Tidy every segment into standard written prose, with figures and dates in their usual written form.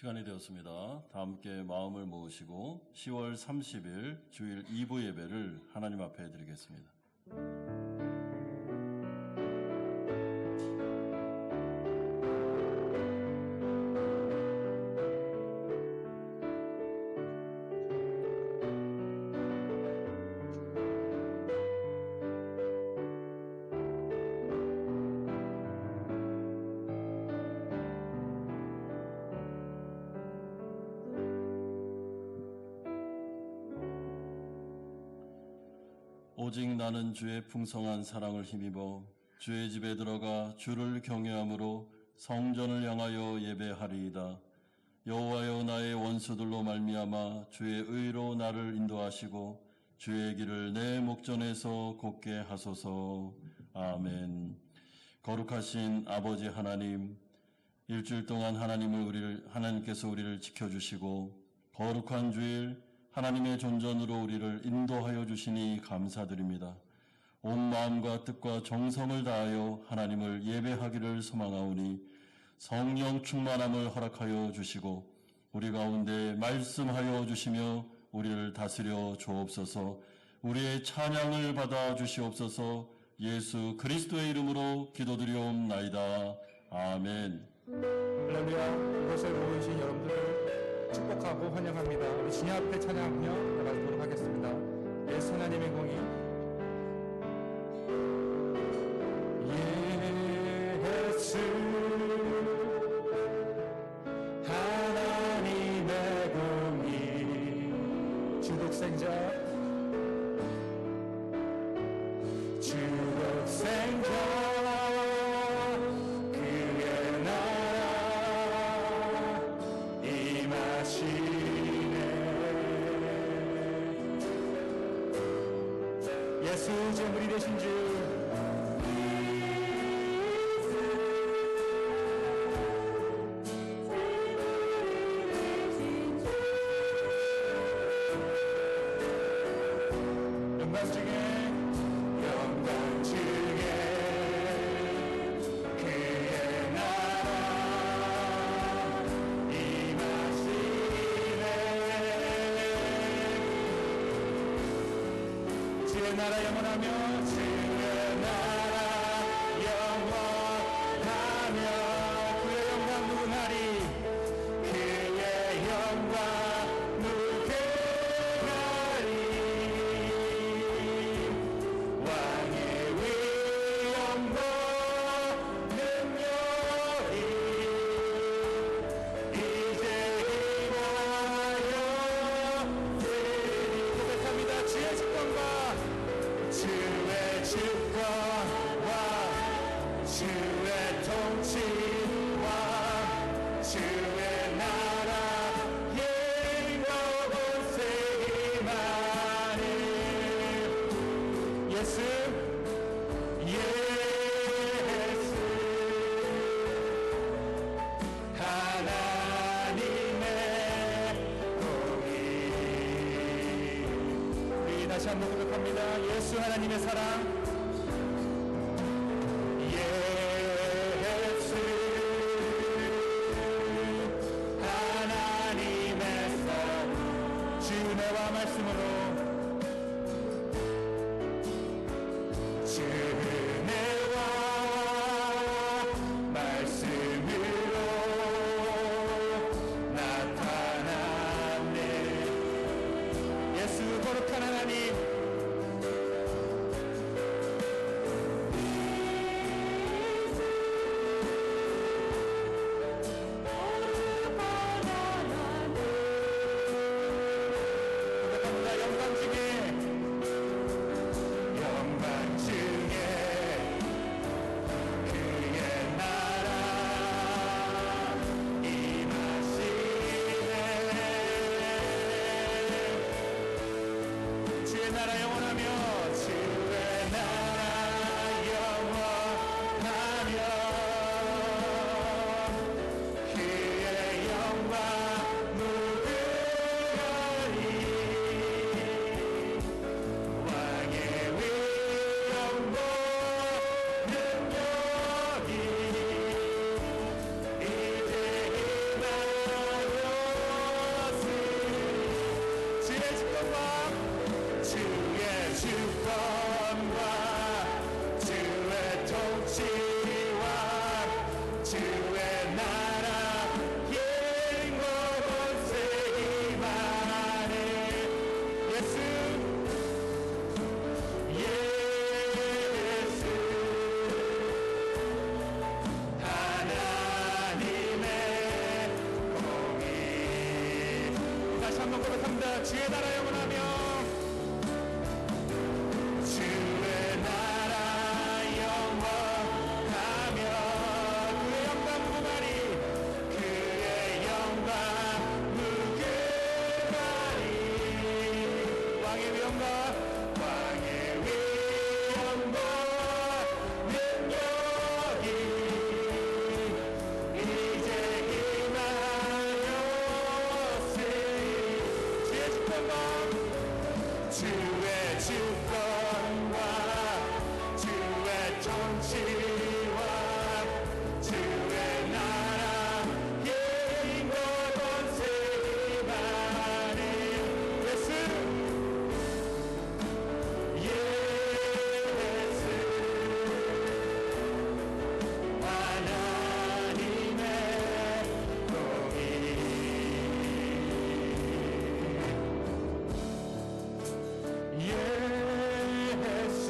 시간이 되었습니다. 다 함께 마음을 모으시고 10월 30일 주일 2부 예배를 하나님 앞에 드리겠습니다. 오직 나는 주의 풍성한 사랑을 힘입어 주의 집에 들어가 주를 경외함으로 성전을 향하여 예배하리이다. 여호와여, 나의 원수들로 말미암아 주의 의로 나를 인도하시고 주의 길을 내 목전에서 곧게 하소서. 아멘. 거룩하신 아버지 하나님, 일주일 동안 하나님께서 우리를 지켜주시고 거룩한 주일 하나님의 존전으로 우리를 인도하여 주시니 감사드립니다. 온 마음과 뜻과 정성을 다하여 하나님을 예배하기를 소망하오니 성령 충만함을 허락하여 주시고 우리 가운데 말씀하여 주시며 우리를 다스려 주옵소서. 우리의 찬양을 받아 주시옵소서. 예수 그리스도의 이름으로 기도드리옵나이다. 아멘. 할렐루야. 이곳에 모이신 여러분들을 축복하고 환영합니다. 우리 주님 앞에 찬양하며 나가도록 하겠습니다. 예수 하나님의 공의. 예수 하나님의 공의. 주독생자 예수 제물이 되신 주 영광 중에 그의 나라 임하시네. 주의 나라 영원하며 다시 한번 고백합니다. 예수 하나님의 사랑. 예수 하나님의 사랑. 주 은혜와 말씀으로 주 은혜와 말씀으로 나타났네. 예수 거룩한 하나님, 주의 주권과 주의 통치와 주의 나라 힘과 권세기 많은 예수 하나님의 공의 다시 한번 고백합니다. 주의 나라 영원하며 주의 나라 영원하며 그의 영광 무궁하리 그의 영광 무궁하리 왕의 위엄과 왕의 위엄과 능력이 이제 임하였으니 주의 주권과 주의 주권과 주의 통치와 주의 나라 힘과 권세기 많은 예수 하나님의 공의 예수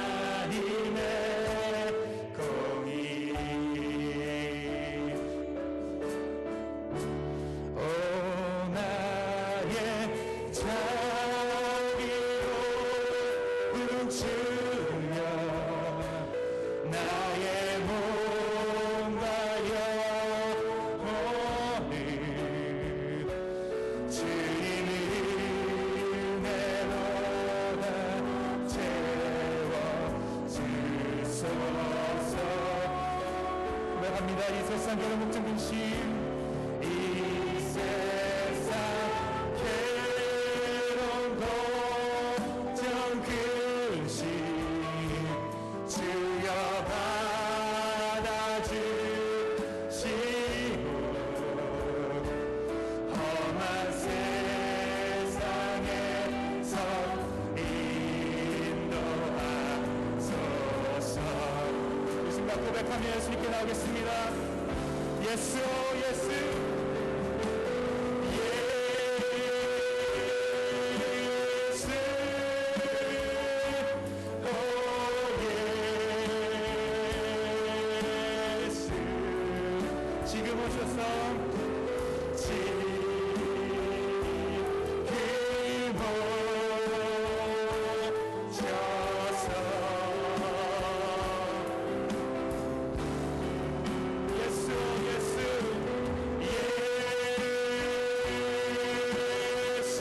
하나님의 공의 오 나의 자비로 훔치며 나의 몸과 영혼을 주님의 은혜로다 채워주소서 고백합니다. 이 세상 괴로운 걱정 근심 이 세상 괴로운 걱정 근심 주여 받아주시고 험한 세상에서 인도하소서 이 순간 고백하며 예수님께 나오겠습니다. 예수 예수 예수 오 예수 지금 오셔서 지금 오셔서 예수 예수 예수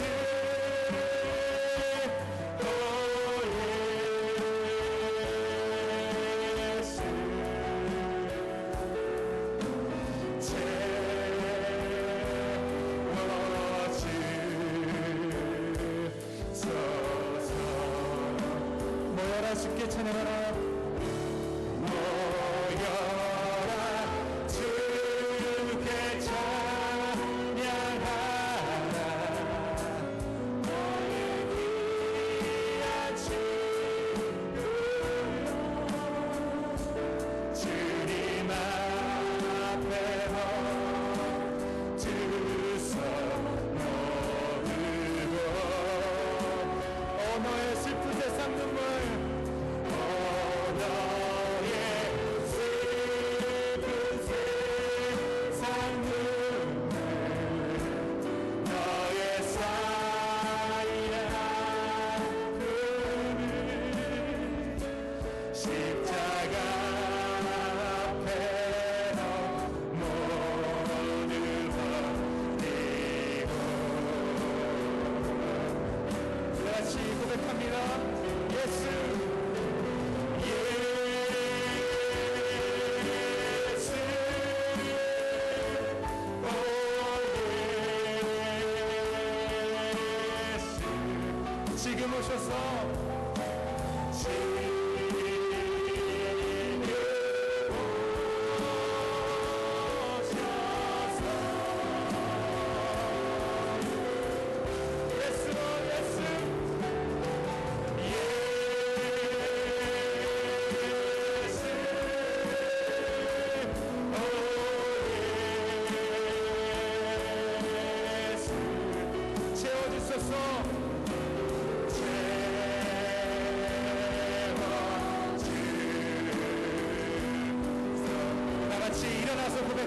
오 예수 채워주소서 모여라 주께 찬양하라 모여라 주께 찬양하라 너의 귀한 친구여 주님 앞에 두손 모으고 오 너의 슬픈 세상 눈물 오 너의 슬픈 세상 눈물 너의 쌓인 아픔을 십자가 앞에 너 모두 버리고 다시 고백합니다. 예수 예수 오 예수 지금 오셔서 지금 오셔서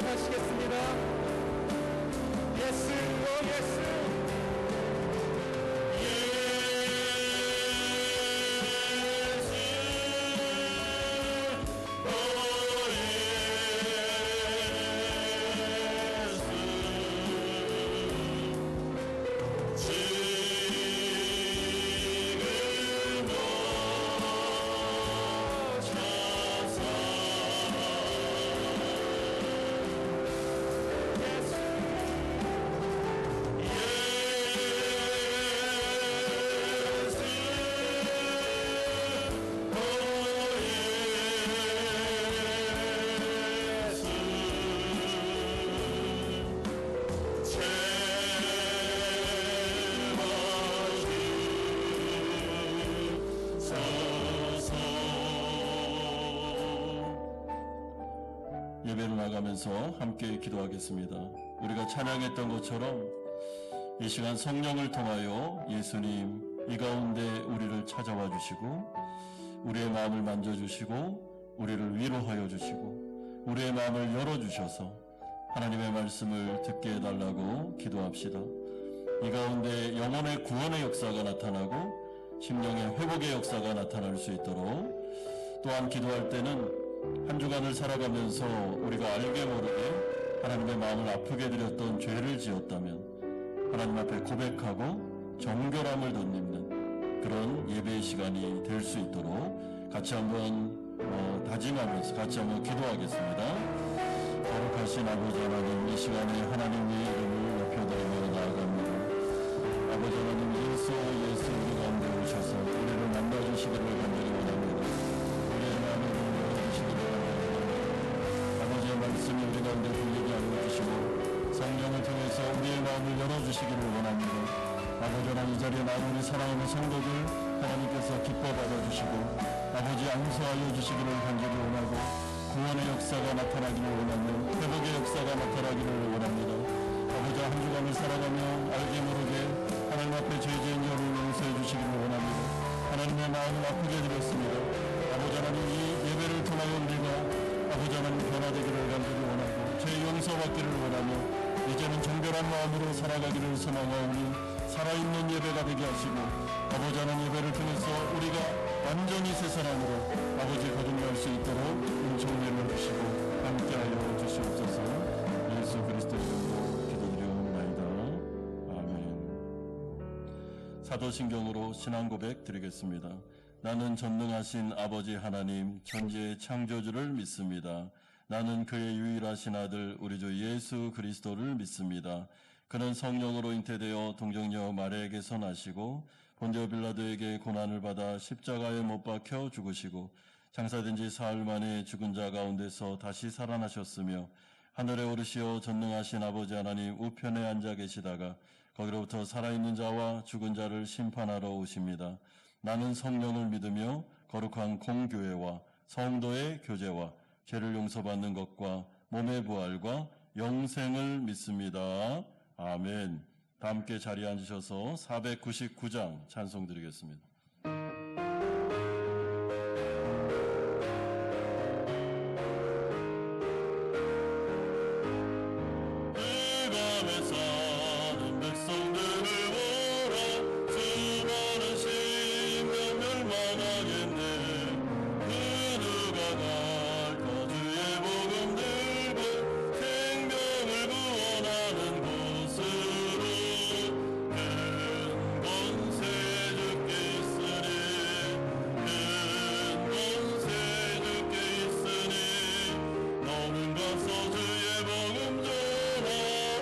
찬양하시겠습니다. 예수, 오 예수. 예배를 나가면서 함께 기도하겠습니다. 우리가 찬양했던 것처럼 이 시간 성령을 통하여 예수님 이 가운데 우리를 찾아와 주시고 우리의 마음을 만져주시고 우리를 위로하여 주시고 우리의 마음을 열어주셔서 하나님의 말씀을 듣게 해달라고 기도합시다. 이 가운데 영혼의 구원의 역사가 나타나고 심령의 회복의 역사가 나타날 수 있도록 또한 기도할 때는 한 주간을 살아가면서 우리가 알게 모르게 하나님의 마음을 아프게 드렸던 죄를 지었다면 하나님 앞에 고백하고 정결함을 덧입는 그런 예배의 시간이 될 수 있도록 같이 한번 다짐하면서 같이 한번 기도하겠습니다. 거룩하신 아버지 하나님, 이 시간에 하나님의 이름을 높여드리며 나아갑니다. 아버지 하나님, 예수 우리 가운데 오셔서 우리를 만나주시기를 간절히 원합니다. 우리의 마음을 열어주시기를 원합니다. 아버지의 말씀이 우리 가운데 들리게 하여 주시고 성령을 통해서 우리의 마음을 열어주시기를 원합니다. 아버지 하나님, 이 자리에 나온 우리 사랑하는 성도들 하나님께서 기뻐 받아주시고 아버지 안수하여 주시기를 간절히 원하고 구원의 역사가 나타나기를 원하며 회복의 역사가 나타나기를 원합니다. 아버지 한 주간을 살아가며 알게 모르게 하나님 앞에 죄 지은 여를 용서해 주시기를 원합니다. 하나님의 마음을 아프게 드렸습니다. 아버지 하나님, 이 예배를 통하여 우리가 아버지 하나님 변화되기를 간절히 원하고 죄 용서받기를 원하며 이제는 정결한 마음으로 살아가기를 소망하오니 살아있는 예배가 되게 하시고 아버지 하나님 예배를 통해서 우리가 완전히 새 사람으로 아버지 거듭날 수 있도록 은총을 주시고 함께하여 주시옵소서. 예수 그리스도의 이름으로 기도드리옵나이다. 아멘. 사도신경으로 신앙 고백 드리겠습니다. 나는 전능하신 아버지 하나님 천지의 창조주를 믿습니다. 나는 그의 유일하신 아들 우리 주 예수 그리스도를 믿습니다. 그는 성령으로 잉태되어 동정녀 마리아에게서 나시고 본디오 빌라도에게 고난을 받아 십자가에 못 박혀 죽으시고 장사된 지 사흘 만에 죽은 자 가운데서 다시 살아나셨으며 하늘에 오르시어 전능하신 아버지 하나님 우편에 앉아 계시다가 거기로부터 살아있는 자와 죽은 자를 심판하러 오십니다. 나는 성령을 믿으며 거룩한 공교회와 성도의 교제와 죄를 용서받는 것과 몸의 부활과 영생을 믿습니다. 아멘. 다 함께 자리에 앉으셔서 499장 찬송 드리겠습니다. 주의 복음 전하라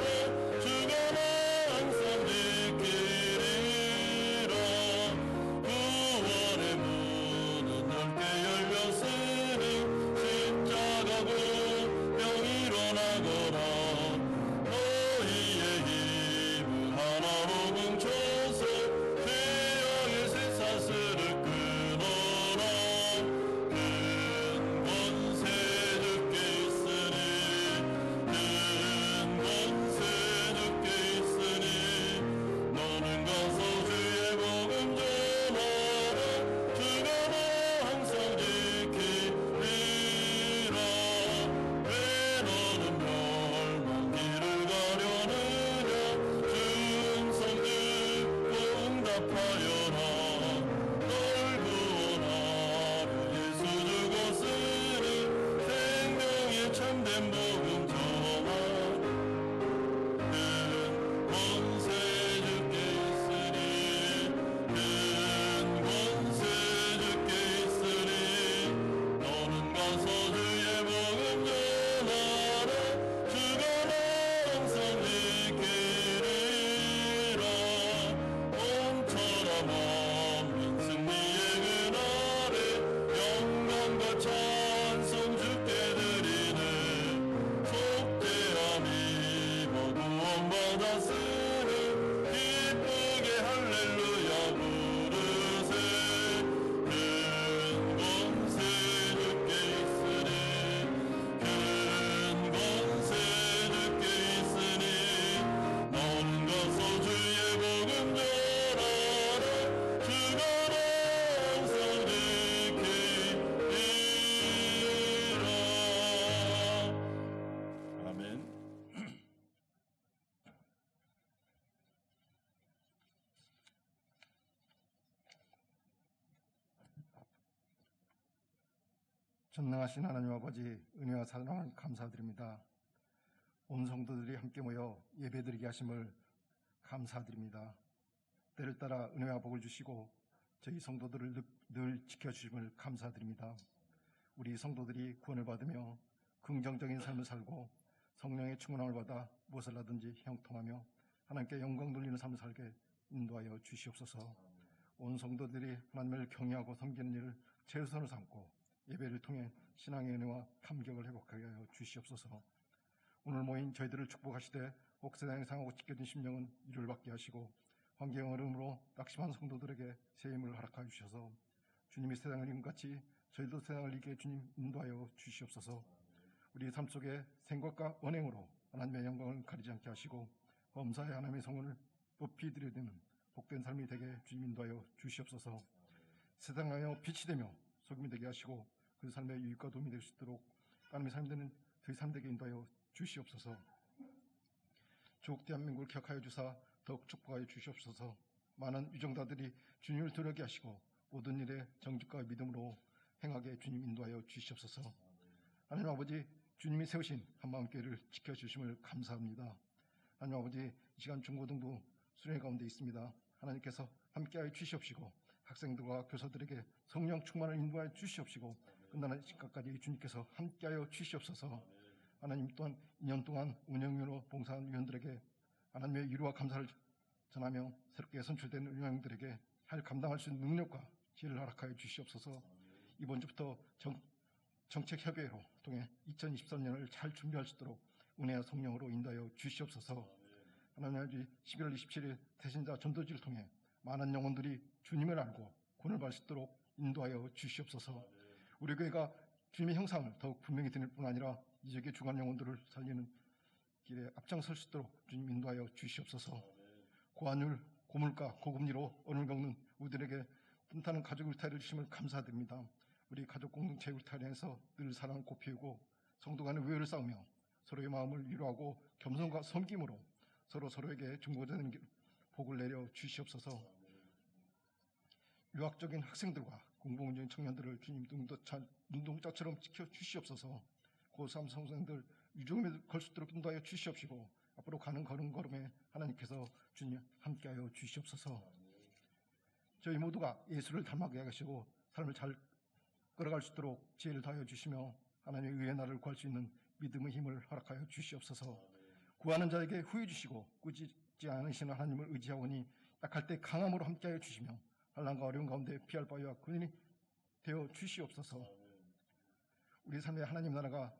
전능하신 하나님 아버지, 은혜와 사랑을 감사드립니다. 온 성도들이 함께 모여 예배드리게 하심을 감사드립니다. 때를 따라 은혜와 복을 주시고 저희 성도들을 늘 지켜주심을 감사드립니다. 우리 성도들이 구원을 받으며 긍정적인 삶을 살고 성령의 충만함을 받아 무엇을 하든지 형통하며 하나님께 영광 돌리는 삶을 살게 인도하여 주시옵소서. 온 성도들이 하나님을 경외하고 섬기는 일을 최우선으로 삼고 예배를 통해 신앙의 은혜와 감격을 회복하게 하여 주시옵소서. 오늘 모인 저희들을 축복하시되 옥세상에 상하고 찢겨진 심령은 위로를 받게 하시고 환경 어려움으로 낙심한 성도들에게 새 힘을 허락하여 주셔서 주님이 세상을 이긴 같이 저희도 세상을 이기게 주님 인도하여 주시옵소서. 우리 삶 속에 생각과 언행으로 하나님의 영광을 가리지 않게 하시고 범사에 하나님의 성원을 높이 드려드리는 복된 삶이 되게 주님 인도하여 주시옵소서. 세상하여 빛이 되며 소금이 되게 하시고 그 삶의 유익과 도움이 될 수 있도록 하나님의 삶이 되는 저희 삶 되게 인도하여 주시옵소서. 조국 대한민국을 기억하여 주사 더욱 축복하여 주시옵소서. 많은 유정자들이 주님을 두려게 하시고 모든 일에 정직과 믿음으로 행하게 주님 인도하여 주시옵소서. 하나님 아버지, 주님이 세우신 한마음교회를 지켜주심을 감사합니다. 하나님 아버지, 이 시간 중고등부 수련회 가운데 있습니다. 하나님께서 함께하여 주시옵시고 학생들과 교사들에게 성령 충만을 인도하여 주시옵시고 끝나는 시간까지 주님께서 함께하여 주시옵소서. 하나님 또한 2년 동안 운영위원으로 봉사한 위원들에게 하나님의 위로와 감사를 전하며 새롭게 선출된 운영들에게 할 감당할 수 있는 능력과 지혜를 허락하여 주시옵소서. 이번 주부터 정책협의회로 통해 2023년을 잘 준비할 수 있도록 은혜와 성령으로 인도하여 주시옵소서. 하나님 아버지, 11월 27일 태신자 전도지를 통해 많은 영혼들이 주님을 알고 구원을 받을 수 있도록 인도하여 주시옵소서. 우리 교회가 주님의 형상을 더욱 분명히 드릴 뿐 아니라 이적의 주간 영혼들을 살리는 길에 앞장설 수 있도록 주님 인도하여 주시옵소서. 고환율, 고물가, 고금리로 오늘 겪는 우리들에게 튼튼한 가족 울타리를 주심을 감사드립니다. 우리 가족 공동체 울타리에서 늘 사랑을 꽃피우고 성도 간의 우애를 쌓으며 서로의 마음을 위로하고 겸손과 섬김으로 서로에게 중보되는 복을 내려 주시옵소서. 유학적인 학생들과 공부문제인 청년들을 주님 눈동자처럼 지켜주시옵소서. 고3 성생들 유종에 걸 수 있도록 인도하여 주시옵시고 앞으로 가는 걸음걸음에 하나님께서 주님 함께하여 주시옵소서. 저희 모두가 예수를 닮아가게 하시고 삶을 잘 끌어갈 수 있도록 지혜를 다하여 주시며 하나님의 의의 나라를 구할 수 있는 믿음의 힘을 허락하여 주시옵소서. 구하는 자에게 후회 주시고 꾸짖지 않으시는 하나님을 의지하오니 약할 때 강함으로 함께하여 주시며 환난과 어려운 가운데 피할 바위와 근인이 되어 주시옵소서. 우리 삶의 하나님 나라가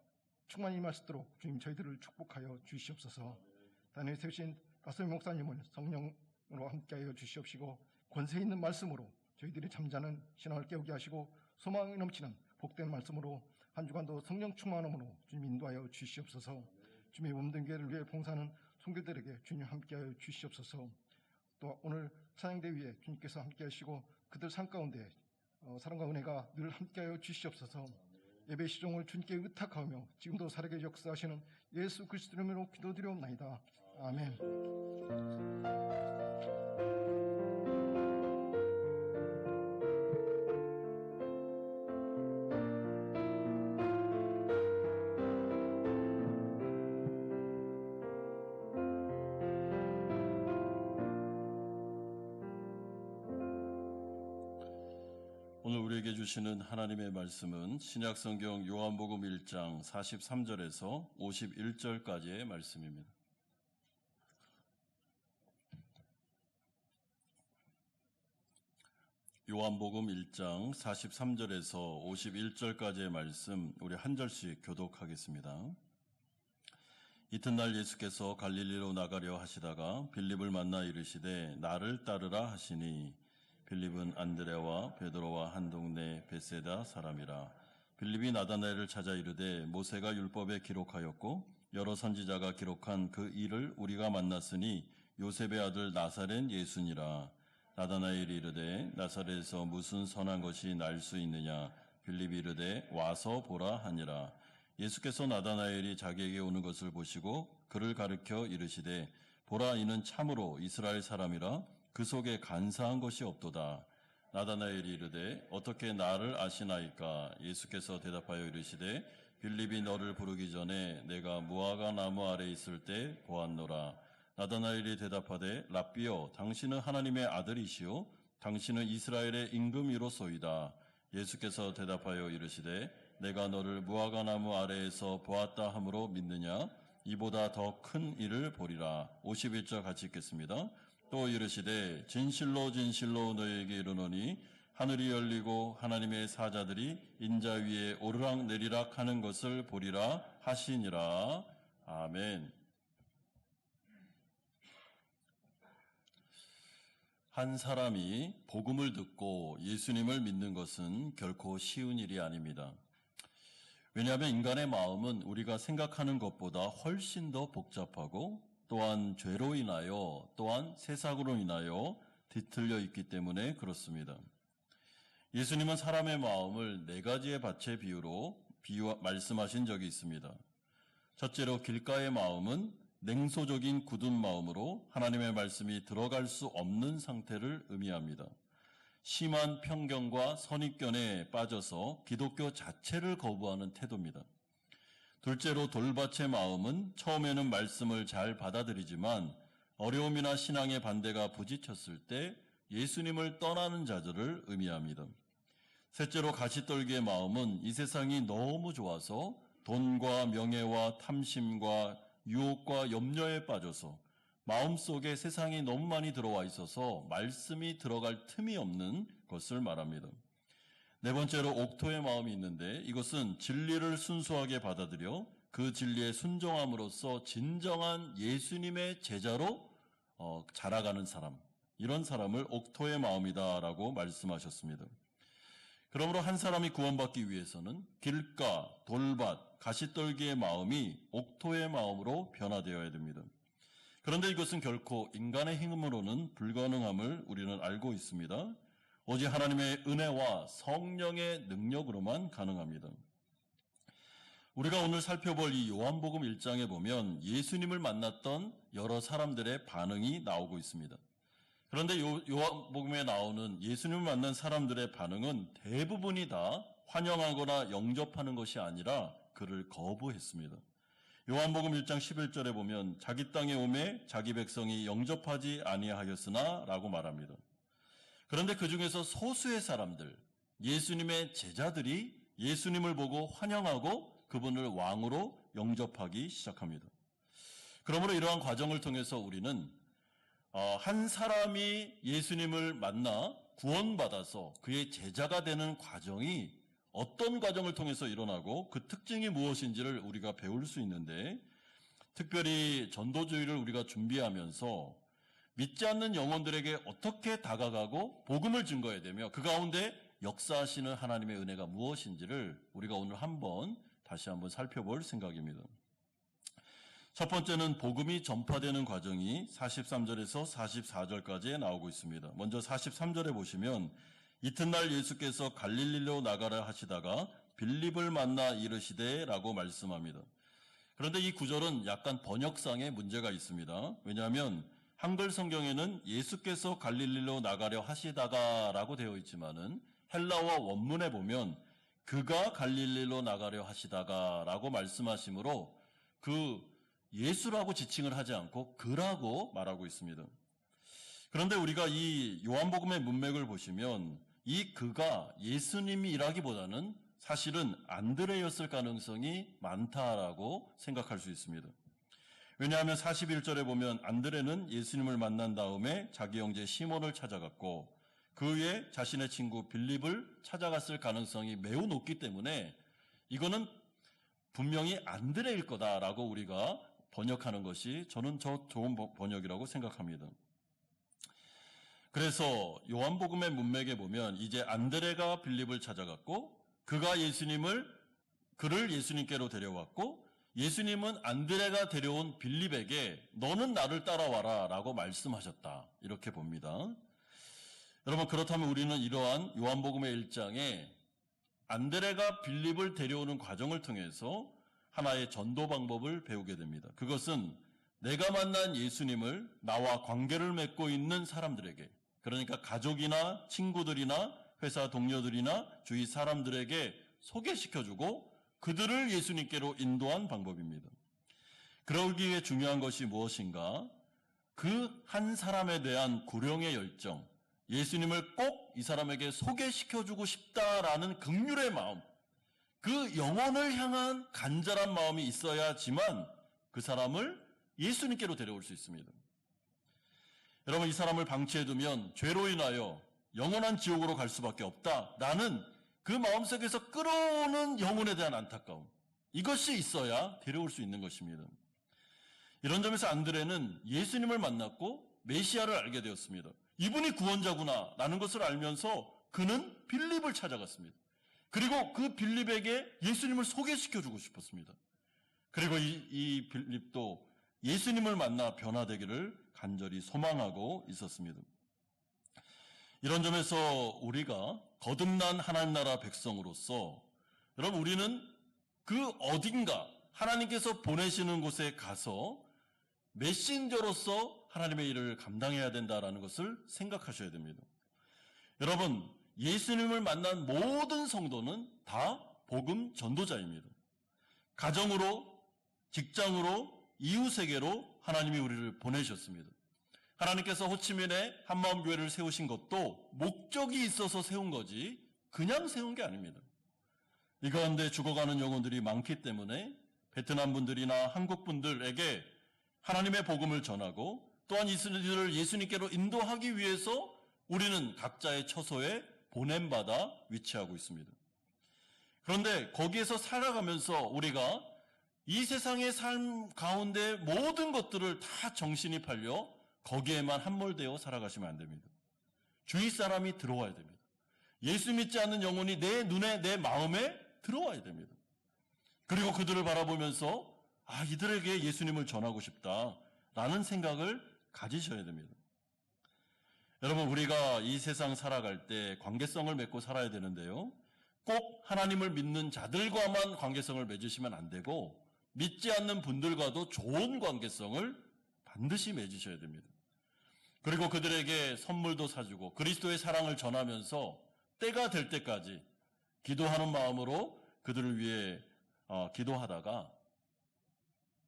충만히 임할 수 있도록 주님 저희들을 축복하여 주시옵소서. 단에 세우신 가스미 목사님을 성령으로 함께하여 주시옵시고 권세 있는 말씀으로 저희들이 잠자는 신앙을 깨우게 하시고 소망이 넘치는 복된 말씀으로 한 주간도 성령 충만함으로 주님 인도하여 주시옵소서. 주님의 몸된 교회를 위해 봉사하는 성도들에게 주님 함께하여 주시옵소서. 또 오늘 찬양대 위에 주님께서 함께하시고 그들 삶 가운데 사랑과 은혜가 늘 함께하여 주시옵소서. 예배 시종을 주님께 의탁하며 지금도 살아계 역사하시는 예수 그리스도 이름으로 기도드리옵나이다. 아멘. 오늘 우리에게 주시는 하나님의 말씀은 신약성경 요한복음 1장 43절에서 51절까지의 말씀입니다. 요한복음 1장 43절에서 51절까지의 말씀 우리 한 절씩 교독하겠습니다. 이튿날 예수께서 갈릴리로 나가려 하시다가 빌립을 만나 이르시되 나를 따르라 하시니 빌립은 안드레와 베드로와 한 동네 베세다 사람이라. 빌립이 나다나엘을 찾아 이르되 모세가 율법에 기록하였고 여러 선지자가 기록한 그 일을 우리가 만났으니 요셉의 아들 나사렛 예수니라. 나다나엘이 이르되 나사렛에서 무슨 선한 것이 날 수 있느냐. 빌립이 이르되 와서 보라 하니라. 예수께서 나다나엘이 자기에게 오는 것을 보시고 그를 가르쳐 이르시되 보라 이는 참으로 이스라엘 사람이라 그 속에 간사한 것이 없도다. 나다나엘이 이르되 어떻게 나를 아시나이까? 예수께서 대답하여 이르시되 빌립이 너를 부르기 전에 내가 무화과 나무 아래 있을 때 보았노라. 나다나엘이 대답하되 랍비여, 당신은 하나님의 아들이시오 당신은 이스라엘의 임금이로소이다. 예수께서 대답하여 이르시되 내가 너를 무화과 나무 아래에서 보았다 함으로 믿느냐? 이보다 더 큰 일을 보리라. 51절 같이 읽겠습니다. 또 이르시되 진실로 진실로 너희에게 이르노니 하늘이 열리고 하나님의 사자들이 인자 위에 오르락 내리락 하는 것을 보리라 하시니라. 아멘. 한 사람이 복음을 듣고 예수님을 믿는 것은 결코 쉬운 일이 아닙니다. 왜냐하면 인간의 마음은 우리가 생각하는 것보다 훨씬 더 복잡하고 또한 죄로 인하여 또한 세상으로 인하여 뒤틀려 있기 때문에 그렇습니다. 예수님은 사람의 마음을 4가지의 밭의 비유로 말씀하신 적이 있습니다. 첫째로 길가의 마음은 냉소적인 굳은 마음으로 하나님의 말씀이 들어갈 수 없는 상태를 의미합니다. 심한 편견과 선입견에 빠져서 기독교 자체를 거부하는 태도입니다. 둘째로 돌밭의 마음은 처음에는 말씀을 잘 받아들이지만 어려움이나 신앙의 반대가 부딪혔을 때 예수님을 떠나는 자들을 의미합니다. 셋째로 가시떨기의 마음은 이 세상이 너무 좋아서 돈과 명예와 탐심과 유혹과 염려에 빠져서 마음속에 세상이 너무 많이 들어와 있어서 말씀이 들어갈 틈이 없는 것을 말합니다. 네 번째로 옥토의 마음이 있는데 이것은 진리를 순수하게 받아들여 그 진리에 순종함으로써 진정한 예수님의 제자로 자라가는 사람, 이런 사람을 옥토의 마음이다라고 말씀하셨습니다. 그러므로 한 사람이 구원받기 위해서는 길가, 돌밭, 가시떨기의 마음이 옥토의 마음으로 변화되어야 됩니다. 그런데 이것은 결코 인간의 힘으로는 불가능함을 우리는 알고 있습니다. 오직 하나님의 은혜와 성령의 능력으로만 가능합니다. 우리가 오늘 살펴볼 이 요한복음 1장에 보면 예수님을 만났던 여러 사람들의 반응이 나오고 있습니다. 그런데 요한복음에 나오는 예수님을 만난 사람들의 반응은 대부분이 다 환영하거나 영접하는 것이 아니라 그를 거부했습니다. 요한복음 1장 11절에 보면 자기 땅에 오매 자기 백성이 영접하지 아니하였으나 라고 말합니다. 그런데 그 중에서 소수의 사람들, 예수님의 제자들이 예수님을 보고 환영하고 그분을 왕으로 영접하기 시작합니다. 그러므로 이러한 과정을 통해서 우리는 한 사람이 예수님을 만나 구원받아서 그의 제자가 되는 과정이 어떤 과정을 통해서 일어나고 그 특징이 무엇인지를 우리가 배울 수 있는데, 특별히 전도주의를 우리가 준비하면서 믿지 않는 영혼들에게 어떻게 다가가고 복음을 증거해야 되며 그 가운데 역사하시는 하나님의 은혜가 무엇인지를 우리가 오늘 다시 한번 살펴볼 생각입니다. 첫 번째는 복음이 전파되는 과정이 43절에서 44절까지 나오고 있습니다. 먼저 43절에 보시면 이튿날 예수께서 갈릴리로 나가라 하시다가 빌립을 만나 이르시되 라고 말씀합니다. 그런데 이 구절은 약간 번역상에 문제가 있습니다. 왜냐하면 한글 성경에는 예수께서 갈릴리로 나가려 하시다가 라고 되어 있지만은 헬라어 원문에 보면 그가 갈릴리로 나가려 하시다가 라고 말씀하시므로 그 예수라고 지칭을 하지 않고 그라고 말하고 있습니다. 그런데 우리가 이 요한복음의 문맥을 보시면 이 그가 예수님이라기보다는 사실은 안드레였을 가능성이 많다라고 생각할 수 있습니다. 왜냐하면 41절에 보면 안드레는 예수님을 만난 다음에 자기 형제 시몬을 찾아갔고 그 후에 자신의 친구 빌립을 찾아갔을 가능성이 매우 높기 때문에 이거는 분명히 안드레일 거다라고 우리가 번역하는 것이 저는 좋은 번역이라고 생각합니다. 그래서 요한복음의 문맥에 보면 이제 안드레가 빌립을 찾아갔고 그가 그를 예수님께로 데려왔고 예수님은 안드레가 데려온 빌립에게 너는 나를 따라와라 라고 말씀하셨다, 이렇게 봅니다. 여러분, 그렇다면 우리는 이러한 요한복음의 1장에 안드레가 빌립을 데려오는 과정을 통해서 하나의 전도 방법을 배우게 됩니다. 그것은 내가 만난 예수님을 나와 관계를 맺고 있는 사람들에게, 그러니까 가족이나 친구들이나 회사 동료들이나 주위 사람들에게 소개시켜주고 그들을 예수님께로 인도한 방법입니다. 그러기 위해 중요한 것이 무엇인가? 그 한 사람에 대한 구령의 열정, 예수님을 꼭 이 사람에게 소개시켜주고 싶다라는 긍휼의 마음, 그 영혼을 향한 간절한 마음이 있어야지만 그 사람을 예수님께로 데려올 수 있습니다. 여러분, 이 사람을 방치해두면 죄로 인하여 영원한 지옥으로 갈 수밖에 없다라는 그 마음속에서 끌어오는 영혼에 대한 안타까움, 이것이 있어야 데려올 수 있는 것입니다. 이런 점에서 안드레는 예수님을 만났고 메시아를 알게 되었습니다. 이분이 구원자구나 라는 것을 알면서 그는 빌립을 찾아갔습니다. 그리고 그 빌립에게 예수님을 소개시켜주고 싶었습니다. 그리고 이 빌립도 예수님을 만나 변화되기를 간절히 소망하고 있었습니다. 이런 점에서 우리가 거듭난 하나님 나라 백성으로서 여러분, 우리는 그 어딘가 하나님께서 보내시는 곳에 가서 메신저로서 하나님의 일을 감당해야 된다라는 것을 생각하셔야 됩니다. 여러분, 예수님을 만난 모든 성도는 다 복음 전도자입니다. 가정으로, 직장으로, 이웃에게로 하나님이 우리를 보내셨습니다. 하나님께서 호치민에 한마음교회를 세우신 것도 목적이 있어서 세운 거지 그냥 세운 게 아닙니다. 이 가운데 죽어가는 영혼들이 많기 때문에 베트남 분들이나 한국 분들에게 하나님의 복음을 전하고 또한 이들을 예수님께로 인도하기 위해서 우리는 각자의 처소에 보냄받아 위치하고 있습니다. 그런데 거기에서 살아가면서 우리가 이 세상의 삶 가운데 모든 것들을 다 정신이 팔려 거기에만 함몰되어 살아가시면 안 됩니다. 주위 사람이 들어와야 됩니다. 예수 믿지 않는 영혼이 내 눈에, 내 마음에 들어와야 됩니다. 그리고 그들을 바라보면서 이들에게 예수님을 전하고 싶다라는 생각을 가지셔야 됩니다. 여러분, 우리가 이 세상 살아갈 때 관계성을 맺고 살아야 되는데요. 꼭 하나님을 믿는 자들과만 관계성을 맺으시면 안 되고 믿지 않는 분들과도 좋은 관계성을 반드시 맺으셔야 됩니다. 그리고 그들에게 선물도 사주고 그리스도의 사랑을 전하면서 때가 될 때까지 기도하는 마음으로 그들을 위해 기도하다가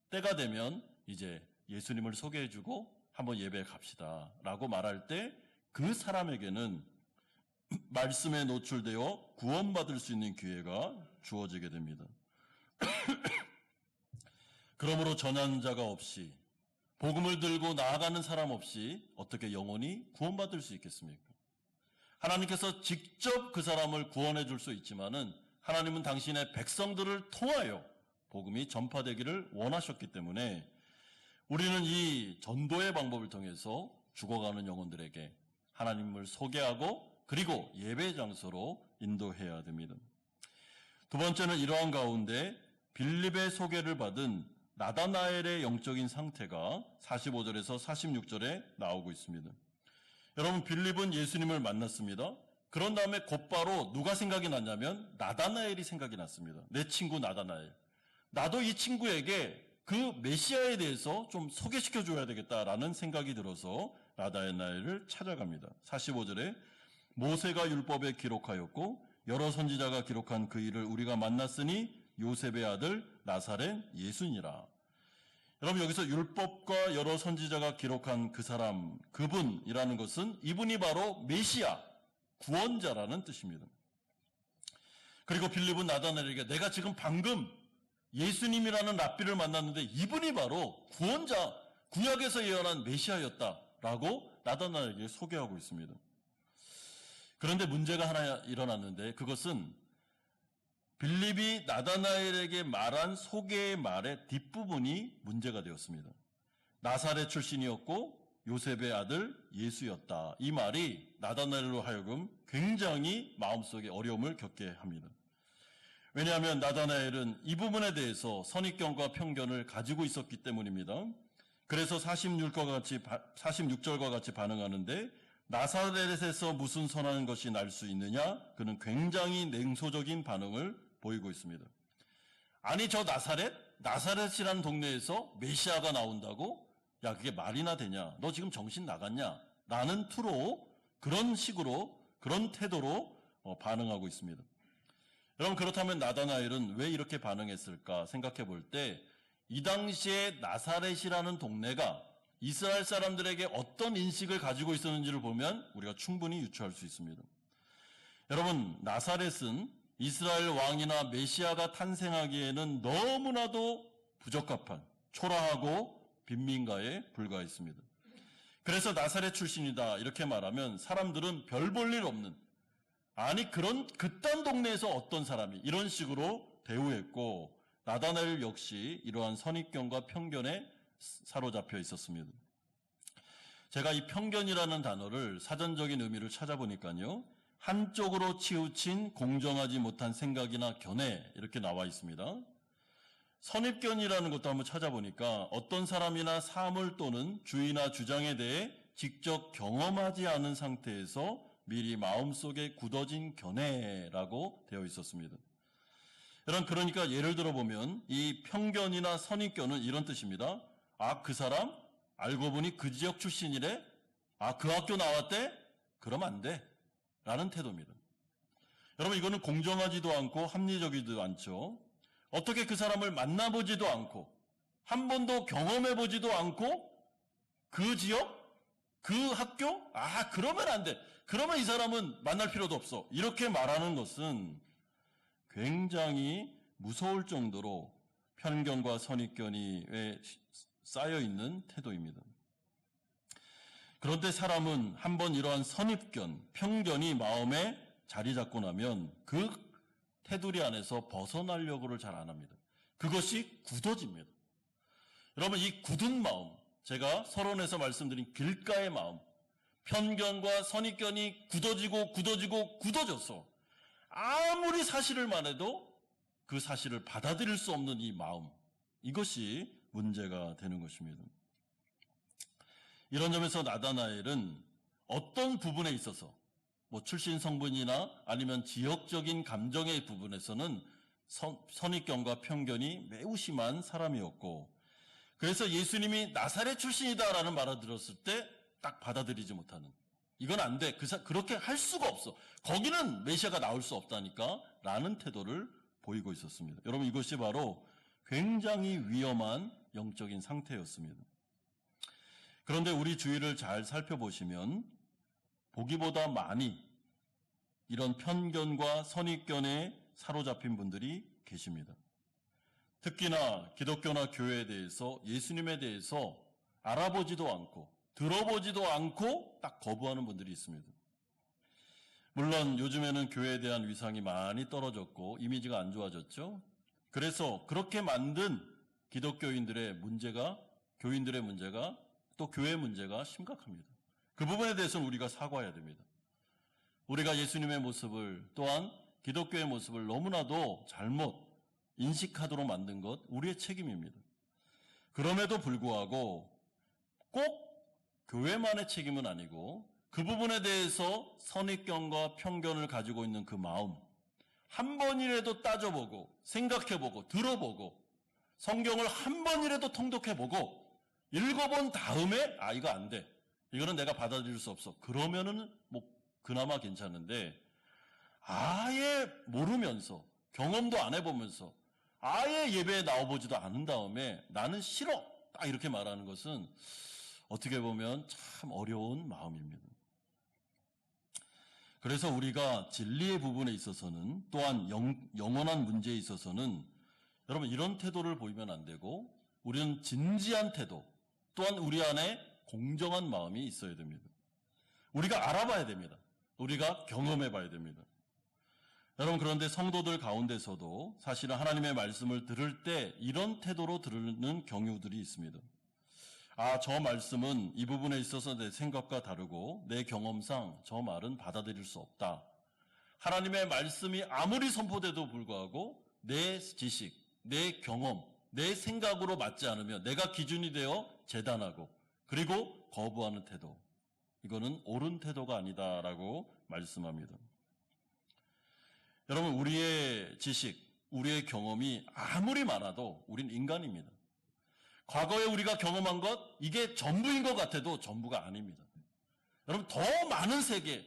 때가 되면 이제 예수님을 소개해주고 한번 예배에 갑시다 라고 말할 때 그 사람에게는 말씀에 노출되어 구원받을 수 있는 기회가 주어지게 됩니다. 그러므로 전환자가 없이 복음을 들고 나아가는 사람 없이 어떻게 영혼이 구원받을 수 있겠습니까? 하나님께서 직접 그 사람을 구원해 줄 수 있지만은 하나님은 당신의 백성들을 통하여 복음이 전파되기를 원하셨기 때문에 우리는 이 전도의 방법을 통해서 죽어가는 영혼들에게 하나님을 소개하고 그리고 예배 장소로 인도해야 됩니다. 두 번째는 이러한 가운데 빌립의 소개를 받은 나다나엘의 영적인 상태가 45절에서 46절에 나오고 있습니다. 여러분, 빌립은 예수님을 만났습니다. 그런 다음에 곧바로 누가 생각이 났냐면 나다나엘이 생각이 났습니다. 내 친구 나다나엘. 나도 이 친구에게 그 메시아에 대해서 좀 소개시켜줘야 되겠다라는 생각이 들어서 나다나엘을 찾아갑니다. 45절에 모세가 율법에 기록하였고 여러 선지자가 기록한 그 일을 우리가 만났으니 요셉의 아들 나사렛 예수니라. 여러분, 여기서 율법과 여러 선지자가 기록한 그 사람, 그분이라는 것은 이분이 바로 메시아, 구원자라는 뜻입니다. 그리고 빌립은 나다나엘에게 내가 지금 방금 예수님이라는 랍비를 만났는데 이분이 바로 구원자, 구약에서 예언한 메시아였다라고 나다나엘에게 소개하고 있습니다. 그런데 문제가 하나 일어났는데 그것은 빌립이 나다나엘에게 말한 소개의 말의 뒷부분이 문제가 되었습니다. 나사렛 출신이었고 요셉의 아들 예수였다. 이 말이 나다나엘로 하여금 굉장히 마음속에 어려움을 겪게 합니다. 왜냐하면 나다나엘은 이 부분에 대해서 선입견과 편견을 가지고 있었기 때문입니다. 그래서 46절과 같이 반응하는데 나사렛에서 무슨 선한 것이 날 수 있느냐? 그는 굉장히 냉소적인 반응을 보이고 있습니다. 아니, 저 나사렛이라는 동네에서 메시아가 나온다고? 야, 그게 말이나 되냐? 너 지금 정신 나갔냐? 라는 투로 그런 식으로, 그런 태도로 반응하고 있습니다. 여러분, 그렇다면 나다나엘은 왜 이렇게 반응했을까 생각해 볼 때, 이 당시에 나사렛이라는 동네가 이스라엘 사람들에게 어떤 인식을 가지고 있었는지를 보면 우리가 충분히 유추할 수 있습니다. 여러분, 나사렛은 이스라엘 왕이나 메시아가 탄생하기에는 너무나도 부적합한 초라하고 빈민가에 불과했습니다. 그래서 나사렛 출신이다 이렇게 말하면 사람들은 별 볼 일 없는, 아니 그딴 동네에서 어떤 사람이, 이런 식으로 대우했고, 나다나엘 역시 이러한 선입견과 편견에 사로잡혀 있었습니다. 제가 이 편견이라는 단어를 사전적인 의미를 찾아보니까요, 한쪽으로 치우친 공정하지 못한 생각이나 견해 이렇게 나와 있습니다. 선입견이라는 것도 한번 찾아보니까 어떤 사람이나 사물 또는 주의나 주장에 대해 직접 경험하지 않은 상태에서 미리 마음속에 굳어진 견해라고 되어 있었습니다. 여러분, 그러니까 예를 들어보면 이 편견이나 선입견은 이런 뜻입니다. 아, 그 사람 알고 보니 그 지역 출신이래? 아, 그 학교 나왔대? 그럼 안 돼. 라는 태도입니다. 여러분, 이거는 공정하지도 않고 합리적이지도 않죠. 어떻게 그 사람을 만나보지도 않고 한 번도 경험해보지도 않고 그 지역? 그 학교? 아, 그러면 안 돼. 그러면 이 사람은 만날 필요도 없어. 이렇게 말하는 것은 굉장히 무서울 정도로 편견과 선입견이 쌓여있는 태도입니다. 그런데 사람은 한번 이러한 선입견, 편견이 마음에 자리 잡고 나면 그 테두리 안에서 벗어나려고를 잘 안 합니다. 그것이 굳어집니다. 여러분, 이 굳은 마음, 제가 서론에서 말씀드린 길가의 마음, 편견과 선입견이 굳어져서 아무리 사실을 말해도 그 사실을 받아들일 수 없는 이 마음, 이것이 문제가 되는 것입니다. 이런 점에서 나다나엘은 어떤 부분에 있어서 출신 성분이나 아니면 지역적인 감정의 부분에서는 선입견과 편견이 매우 심한 사람이었고, 그래서 예수님이 나사렛 출신이다라는 말을 들었을 때 딱 받아들이지 못하는, 이건 안 돼, 그렇게 할 수가 없어, 거기는 메시아가 나올 수 없다니까 라는 태도를 보이고 있었습니다. 여러분, 이것이 바로 굉장히 위험한 영적인 상태였습니다. 그런데 우리 주위를 잘 살펴보시면 보기보다 많이 이런 편견과 선입견에 사로잡힌 분들이 계십니다. 특히나 기독교나 교회에 대해서, 예수님에 대해서 알아보지도 않고 들어보지도 않고 딱 거부하는 분들이 있습니다. 물론 요즘에는 교회에 대한 위상이 많이 떨어졌고 이미지가 안 좋아졌죠. 그래서 그렇게 만든 기독교인들의 문제가, 교인들의 문제가, 또 교회의 문제가 심각합니다. 그 부분에 대해서는 우리가 사과해야 됩니다. 우리가 예수님의 모습을, 또한 기독교의 모습을 너무나도 잘못 인식하도록 만든 것, 우리의 책임입니다. 그럼에도 불구하고 꼭 교회만의 책임은 아니고 그 부분에 대해서 선입견과 편견을 가지고 있는 그 마음, 한 번이라도 따져보고 생각해보고 들어보고 성경을 한 번이라도 통독해보고 읽어본 다음에 아, 이거 안 돼, 이거는 내가 받아들일 수 없어, 그러면은 그나마 괜찮은데, 아예 모르면서 경험도 안 해보면서 아예 예배에 나와보지도 않은 다음에 나는 싫어 딱 이렇게 말하는 것은 어떻게 보면 참 어려운 마음입니다. 그래서 우리가 진리의 부분에 있어서는, 또한 영원한 문제에 있어서는 여러분, 이런 태도를 보이면 안 되고 우리는 진지한 태도, 또한 우리 안에 공정한 마음이 있어야 됩니다. 우리가 알아봐야 됩니다. 우리가 경험해 봐야 됩니다. 여러분, 그런데 성도들 가운데서도 사실은 하나님의 말씀을 들을 때 이런 태도로 들는 경우들이 있습니다. 아, 저 말씀은 이 부분에 있어서 내 생각과 다르고 내 경험상 저 말은 받아들일 수 없다. 하나님의 말씀이 아무리 선포돼도 불구하고 내 지식, 내 경험, 내 생각으로 맞지 않으면 내가 기준이 되어 재단하고 그리고 거부하는 태도, 이거는 옳은 태도가 아니다라고 말씀합니다. 여러분, 우리의 지식, 우리의 경험이 아무리 많아도 우린 인간입니다. 과거에 우리가 경험한 것, 이게 전부인 것 같아도 전부가 아닙니다. 여러분, 더 많은 세계,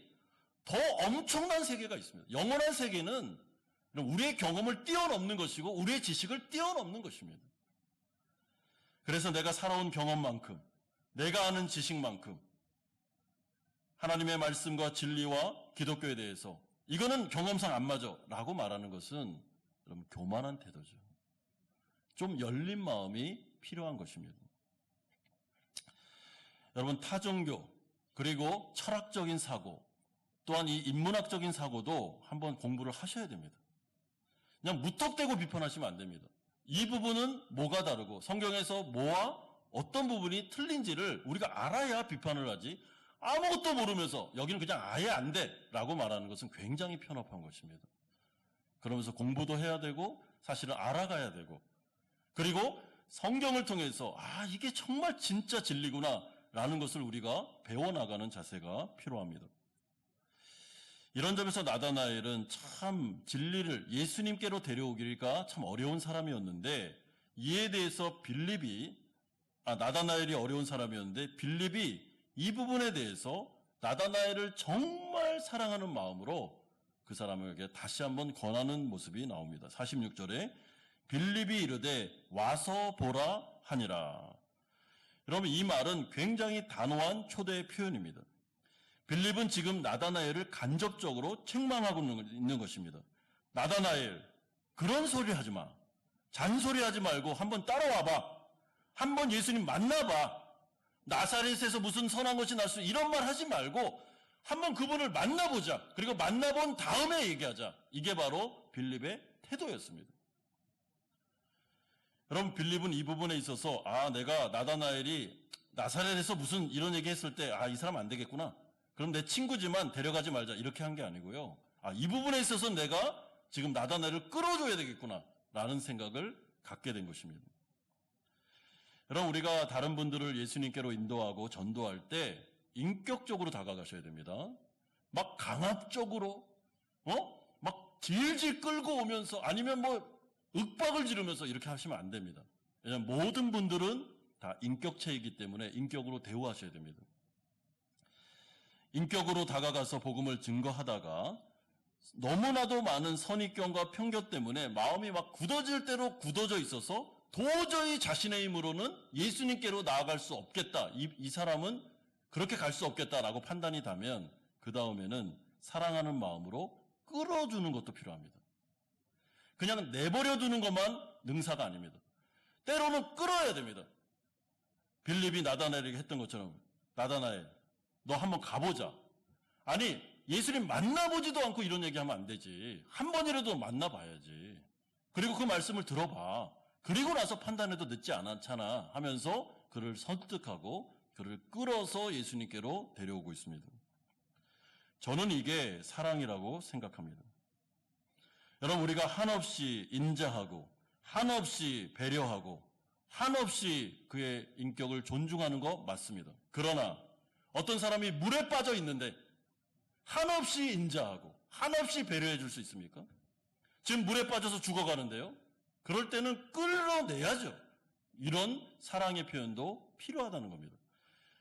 더 엄청난 세계가 있습니다. 영원한 세계는 우리의 경험을 뛰어넘는 것이고 우리의 지식을 뛰어넘는 것입니다. 그래서 내가 살아온 경험만큼, 내가 아는 지식만큼 하나님의 말씀과 진리와 기독교에 대해서 이거는 경험상 안 맞아 라고 말하는 것은 여러분 교만한 태도죠. 좀 열린 마음이 필요한 것입니다. 여러분, 타종교 그리고 철학적인 사고 또한 이 인문학적인 사고도 한번 공부를 하셔야 됩니다. 그냥 무턱대고 비판하시면 안 됩니다. 이 부분은 뭐가 다르고 성경에서 뭐와 어떤 부분이 틀린지를 우리가 알아야 비판을 하지, 아무것도 모르면서 여기는 그냥 아예 안 돼 라고 말하는 것은 굉장히 편협한 것입니다. 그러면서 공부도 해야 되고 사실은 알아가야 되고, 그리고 성경을 통해서 이게 정말 진짜 진리구나 라는 것을 우리가 배워나가는 자세가 필요합니다. 이런 점에서 나다나엘은 참 진리를 예수님께로 데려오기가 참 어려운 사람이었는데, 이에 대해서 나다나엘이 어려운 사람이었는데 빌립이 이 부분에 대해서 나다나엘을 정말 사랑하는 마음으로 그 사람에게 다시 한번 권하는 모습이 나옵니다. 46절에 빌립이 이르되 와서 보라 하니라. 여러분, 이 말은 굉장히 단호한 초대의 표현입니다. 빌립은 지금 나다나엘을 간접적으로 책망하고 있는 것입니다. 나다나엘, 그런 소리 하지 마. 잔소리 하지 말고 한번 따라와봐. 한번 예수님 만나봐. 나사렛에서 무슨 선한 것이 날 수, 이런 말 하지 말고 한번 그분을 만나보자. 그리고 만나본 다음에 얘기하자. 이게 바로 빌립의 태도였습니다. 여러분, 빌립은 이 부분에 있어서 내가 나다나엘이 나사렛에서 무슨 이런 얘기 했을 때 이 사람 안 되겠구나. 그럼 내 친구지만 데려가지 말자. 이렇게 한 게 아니고요. 이 부분에 있어서 내가 지금 나다나엘을 끌어줘야 되겠구나 라는 생각을 갖게 된 것입니다. 여러분, 우리가 다른 분들을 예수님께로 인도하고 전도할 때 인격적으로 다가가셔야 됩니다. 막 강압적으로 막 질질 끌고 오면서 아니면 윽박을 지르면서 이렇게 하시면 안 됩니다. 왜냐하면 모든 분들은 다 인격체이기 때문에 인격으로 대우하셔야 됩니다. 인격으로 다가가서 복음을 증거하다가 너무나도 많은 선입견과 편견 때문에 마음이 막 굳어질 대로 굳어져 있어서 도저히 자신의 힘으로는 예수님께로 나아갈 수 없겠다. 이 사람은 그렇게 갈 수 없겠다라고 판단이 되면 그 다음에는 사랑하는 마음으로 끌어주는 것도 필요합니다. 그냥 내버려 두는 것만 능사가 아닙니다. 때로는 끌어야 됩니다. 빌립이 나다나엘에게 했던 것처럼, 나다나엘, 너 한번 가보자. 아니, 예수님 만나보지도 않고 이런 얘기하면 안 되지. 한 번이라도 만나봐야지. 그리고 그 말씀을 들어봐. 그리고 나서 판단해도 늦지 않았잖아 하면서 그를 설득하고 그를 끌어서 예수님께로 데려오고 있습니다. 저는 이게 사랑이라고 생각합니다. 여러분, 우리가 한없이 인자하고 한없이 배려하고 한없이 그의 인격을 존중하는 거 맞습니다. 그러나 어떤 사람이 물에 빠져 있는데 한없이 인자하고 한없이 배려해 줄 수 있습니까? 지금 물에 빠져서 죽어가는데요. 그럴 때는 끌어내야죠. 이런 사랑의 표현도 필요하다는 겁니다.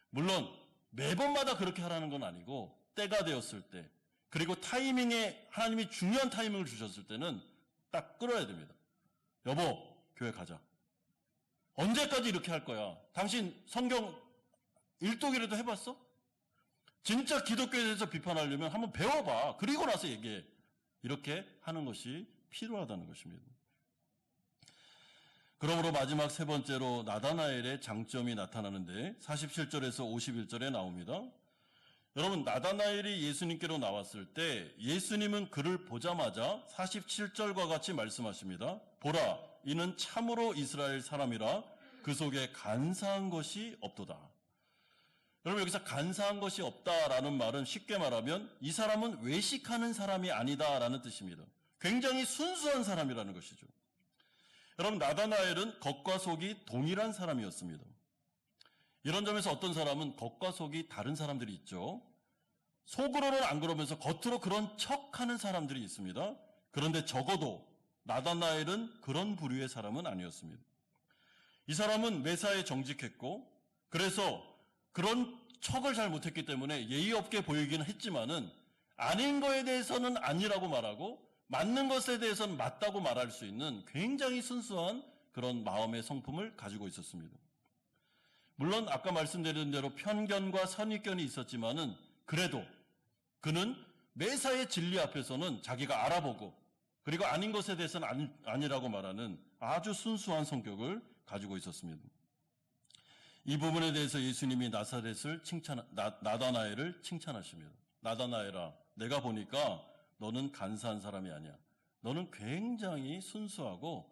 물론 매번마다 그렇게 하라는 건 아니고 때가 되었을 때, 그리고 타이밍에 하나님이 중요한 타이밍을 주셨을 때는 딱 끌어야 됩니다. 여보, 교회 가자. 언제까지 이렇게 할 거야? 당신 성경 일독이라도 해봤어? 진짜 기독교에 대해서 비판하려면 한번 배워봐. 그리고 나서 얘기해. 이렇게 하는 것이 필요하다는 것입니다. 그러므로 마지막 세 번째로 나다나엘의 장점이 나타나는데 47절에서 51절에 나옵니다. 여러분, 나다나엘이 예수님께로 나왔을 때 예수님은 그를 보자마자 47절과 같이 말씀하십니다. 보라, 이는 참으로 이스라엘 사람이라 그 속에 간사한 것이 없도다. 여러분, 여기서 간사한 것이 없다라는 말은 쉽게 말하면 이 사람은 외식하는 사람이 아니다라는 뜻입니다. 굉장히 순수한 사람이라는 것이죠. 여러분, 나다나엘은 겉과 속이 동일한 사람이었습니다. 이런 점에서 어떤 사람은 겉과 속이 다른 사람들이 있죠. 속으로는 안 그러면서 겉으로 그런 척하는 사람들이 있습니다. 그런데 적어도 나다나엘은 그런 부류의 사람은 아니었습니다. 이 사람은 매사에 정직했고, 그래서 그런 척을 잘 못했기 때문에 예의 없게 보이기는 했지만은 아닌 거에 대해서는 아니라고 말하고 맞는 것에 대해서는 맞다고 말할 수 있는 굉장히 순수한 그런 마음의 성품을 가지고 있었습니다. 물론 아까 말씀드린 대로 편견과 선입견이 있었지만은 그래도 그는 매사의 진리 앞에서는 자기가 알아보고 그리고 아닌 것에 대해서는 아니라고 말하는 아주 순수한 성격을 가지고 있었습니다. 이 부분에 대해서 예수님이 나다나엘을 칭찬하십니다. 나다나엘아, 내가 보니까 너는 간사한 사람이 아니야. 너는 굉장히 순수하고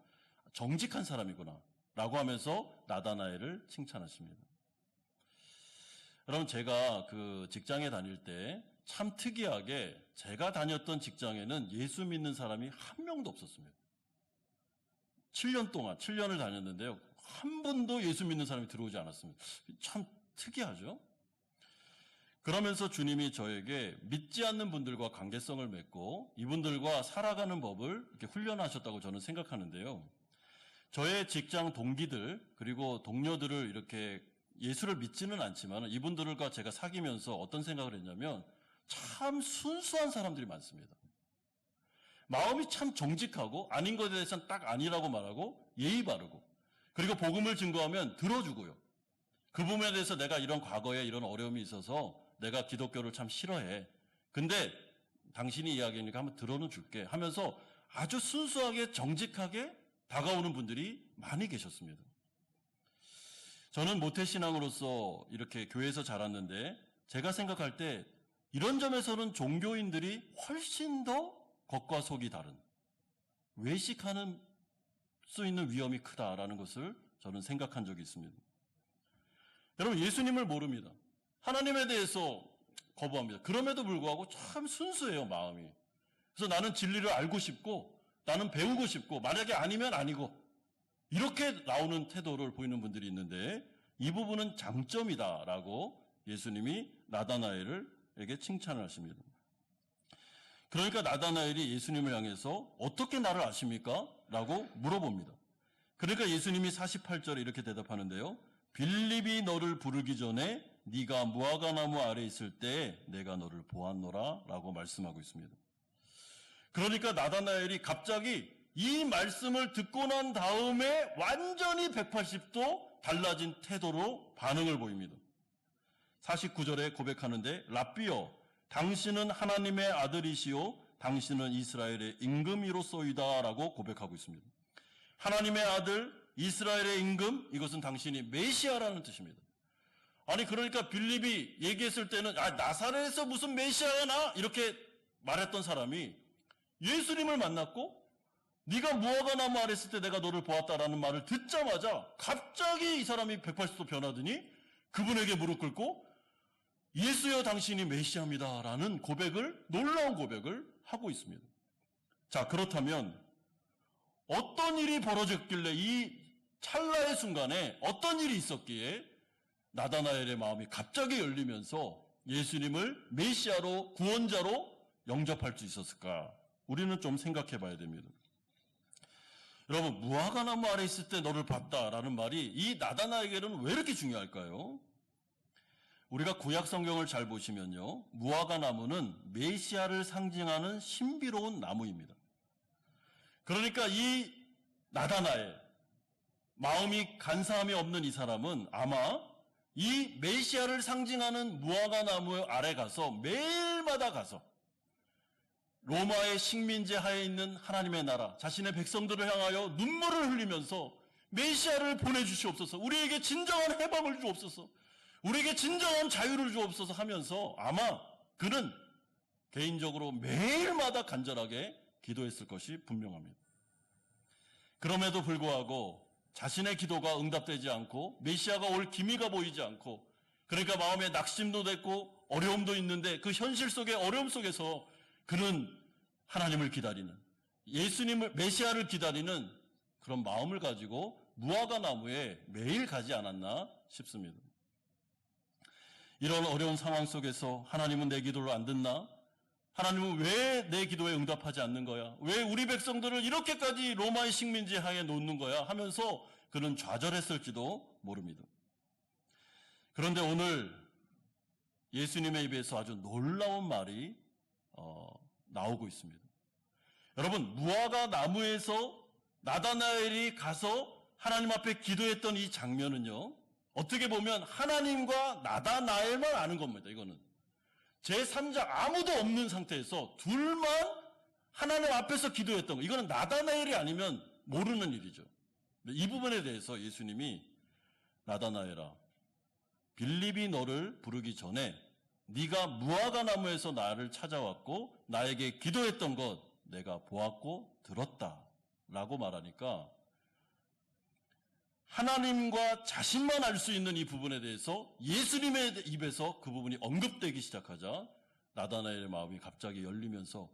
정직한 사람이구나 라고 하면서 나다나엘을 칭찬하십니다. 여러분, 제가 그 직장에 다닐 때 참 특이하게 제가 다녔던 직장에는 예수 믿는 사람이 한 명도 없었습니다. 7년을 다녔는데요. 한 분도 예수 믿는 사람이 들어오지 않았습니다. 참 특이하죠? 그러면서 주님이 저에게 믿지 않는 분들과 관계성을 맺고 이분들과 살아가는 법을 이렇게 훈련하셨다고 저는 생각하는데요. 저의 직장 동기들 그리고 동료들을 이렇게 예수를 믿지는 않지만 이분들과 제가 사귀면서 어떤 생각을 했냐면 참 순수한 사람들이 많습니다. 마음이 참 정직하고 아닌 것에 대해서는 딱 아니라고 말하고 예의 바르고 그리고 복음을 증거하면 들어주고요. 그 부분에 대해서 내가 이런 과거에 이런 어려움이 있어서 내가 기독교를 참 싫어해. 근데 당신이 이야기하니까 한번 들어는 줄게 하면서 아주 순수하게 정직하게 다가오는 분들이 많이 계셨습니다. 저는 모태신앙으로서 이렇게 교회에서 자랐는데 제가 생각할 때 이런 점에서는 종교인들이 훨씬 더 겉과 속이 다른 외식하는 수 있는 위험이 크다라는 것을 저는 생각한 적이 있습니다. 여러분, 예수님을 모릅니다. 하나님에 대해서 거부합니다. 그럼에도 불구하고 참 순수해요, 마음이. 그래서 나는 진리를 알고 싶고 나는 배우고 싶고 만약에 아니면 아니고 이렇게 나오는 태도를 보이는 분들이 있는데 이 부분은 장점이다라고 예수님이 나다나엘에게 칭찬을 하십니다. 그러니까 나다나엘이 예수님을 향해서 어떻게 나를 아십니까? 라고 물어봅니다. 그러니까 예수님이 48절에 이렇게 대답하는데요. 빌립이 너를 부르기 전에 네가 무화과나무 아래 있을 때 내가 너를 보았노라 라고 말씀하고 있습니다. 그러니까 나다나엘이 갑자기 이 말씀을 듣고 난 다음에 완전히 180도 달라진 태도로 반응을 보입니다. 49절에 고백하는데 랍비여 당신은 하나님의 아들이시오 당신은 이스라엘의 임금이로소이다 라고 고백하고 있습니다. 하나님의 아들, 이스라엘의 임금, 이것은 당신이 메시아라는 뜻입니다. 아니 그러니까 빌립이 얘기했을 때는 나사렛에서 무슨 메시아야 나? 이렇게 말했던 사람이 예수님을 만났고 네가 무화과나무 아래 있을 때 내가 너를 보았다라는 말을 듣자마자 갑자기 이 사람이 180도 변하더니 그분에게 무릎 꿇고 예수여 당신이 메시아입니다 라는 놀라운 고백을 하고 있습니다. 자, 그렇다면 어떤 일이 벌어졌길래 이 찰나의 순간에 어떤 일이 있었기에 나다나엘의 마음이 갑자기 열리면서 예수님을 메시아로 구원자로 영접할 수 있었을까? 우리는 좀 생각해 봐야 됩니다. 여러분, 무화과나무 아래 있을 때 너를 봤다라는 말이 이 나다나엘에게는 왜 이렇게 중요할까요? 우리가 구약 성경을 잘 보시면요, 무화과나무는 메시아를 상징하는 신비로운 나무입니다. 그러니까 이 나다나엘, 마음이 간사함이 없는 이 사람은 아마 이 메시아를 상징하는 무화과나무 아래 가서 매일마다 가서 로마의 식민지 하에 있는 하나님의 나라, 자신의 백성들을 향하여 눈물을 흘리면서 메시아를 보내주시옵소서, 우리에게 진정한 해방을 주옵소서, 우리에게 진정한 자유를 주옵소서 하면서 아마 그는 개인적으로 매일마다 간절하게 기도했을 것이 분명합니다. 그럼에도 불구하고 자신의 기도가 응답되지 않고 메시아가 올 기미가 보이지 않고 그러니까 마음에 낙심도 됐고 어려움도 있는데 그 현실 속의 어려움 속에서 그는 하나님을 기다리는 예수님을 메시아를 기다리는 그런 마음을 가지고 무화과나무에 매일 가지 않았나 싶습니다. 이런 어려운 상황 속에서 하나님은 내 기도를 안 듣나? 하나님은 왜 내 기도에 응답하지 않는 거야? 왜 우리 백성들을 이렇게까지 로마의 식민지 하에 놓는 거야? 하면서 그는 좌절했을지도 모릅니다. 그런데 오늘 예수님의 입에서 아주 놀라운 말이 나오고 있습니다. 여러분, 무화과 나무에서 나다나엘이 가서 하나님 앞에 기도했던 이 장면은요, 어떻게 보면 하나님과 나다나엘만 아는 겁니다. 이거는 제3자 아무도 없는 상태에서 둘만 하나님 앞에서 기도했던 거, 이거는 나다나엘이 아니면 모르는 일이죠. 이 부분에 대해서 예수님이 나다나엘아, 빌립이 너를 부르기 전에 네가 무화과 나무에서 나를 찾아왔고 나에게 기도했던 것 내가 보았고 들었다 라고 말하니까 하나님과 자신만 알 수 있는 이 부분에 대해서 예수님의 입에서 그 부분이 언급되기 시작하자 나다나엘의 마음이 갑자기 열리면서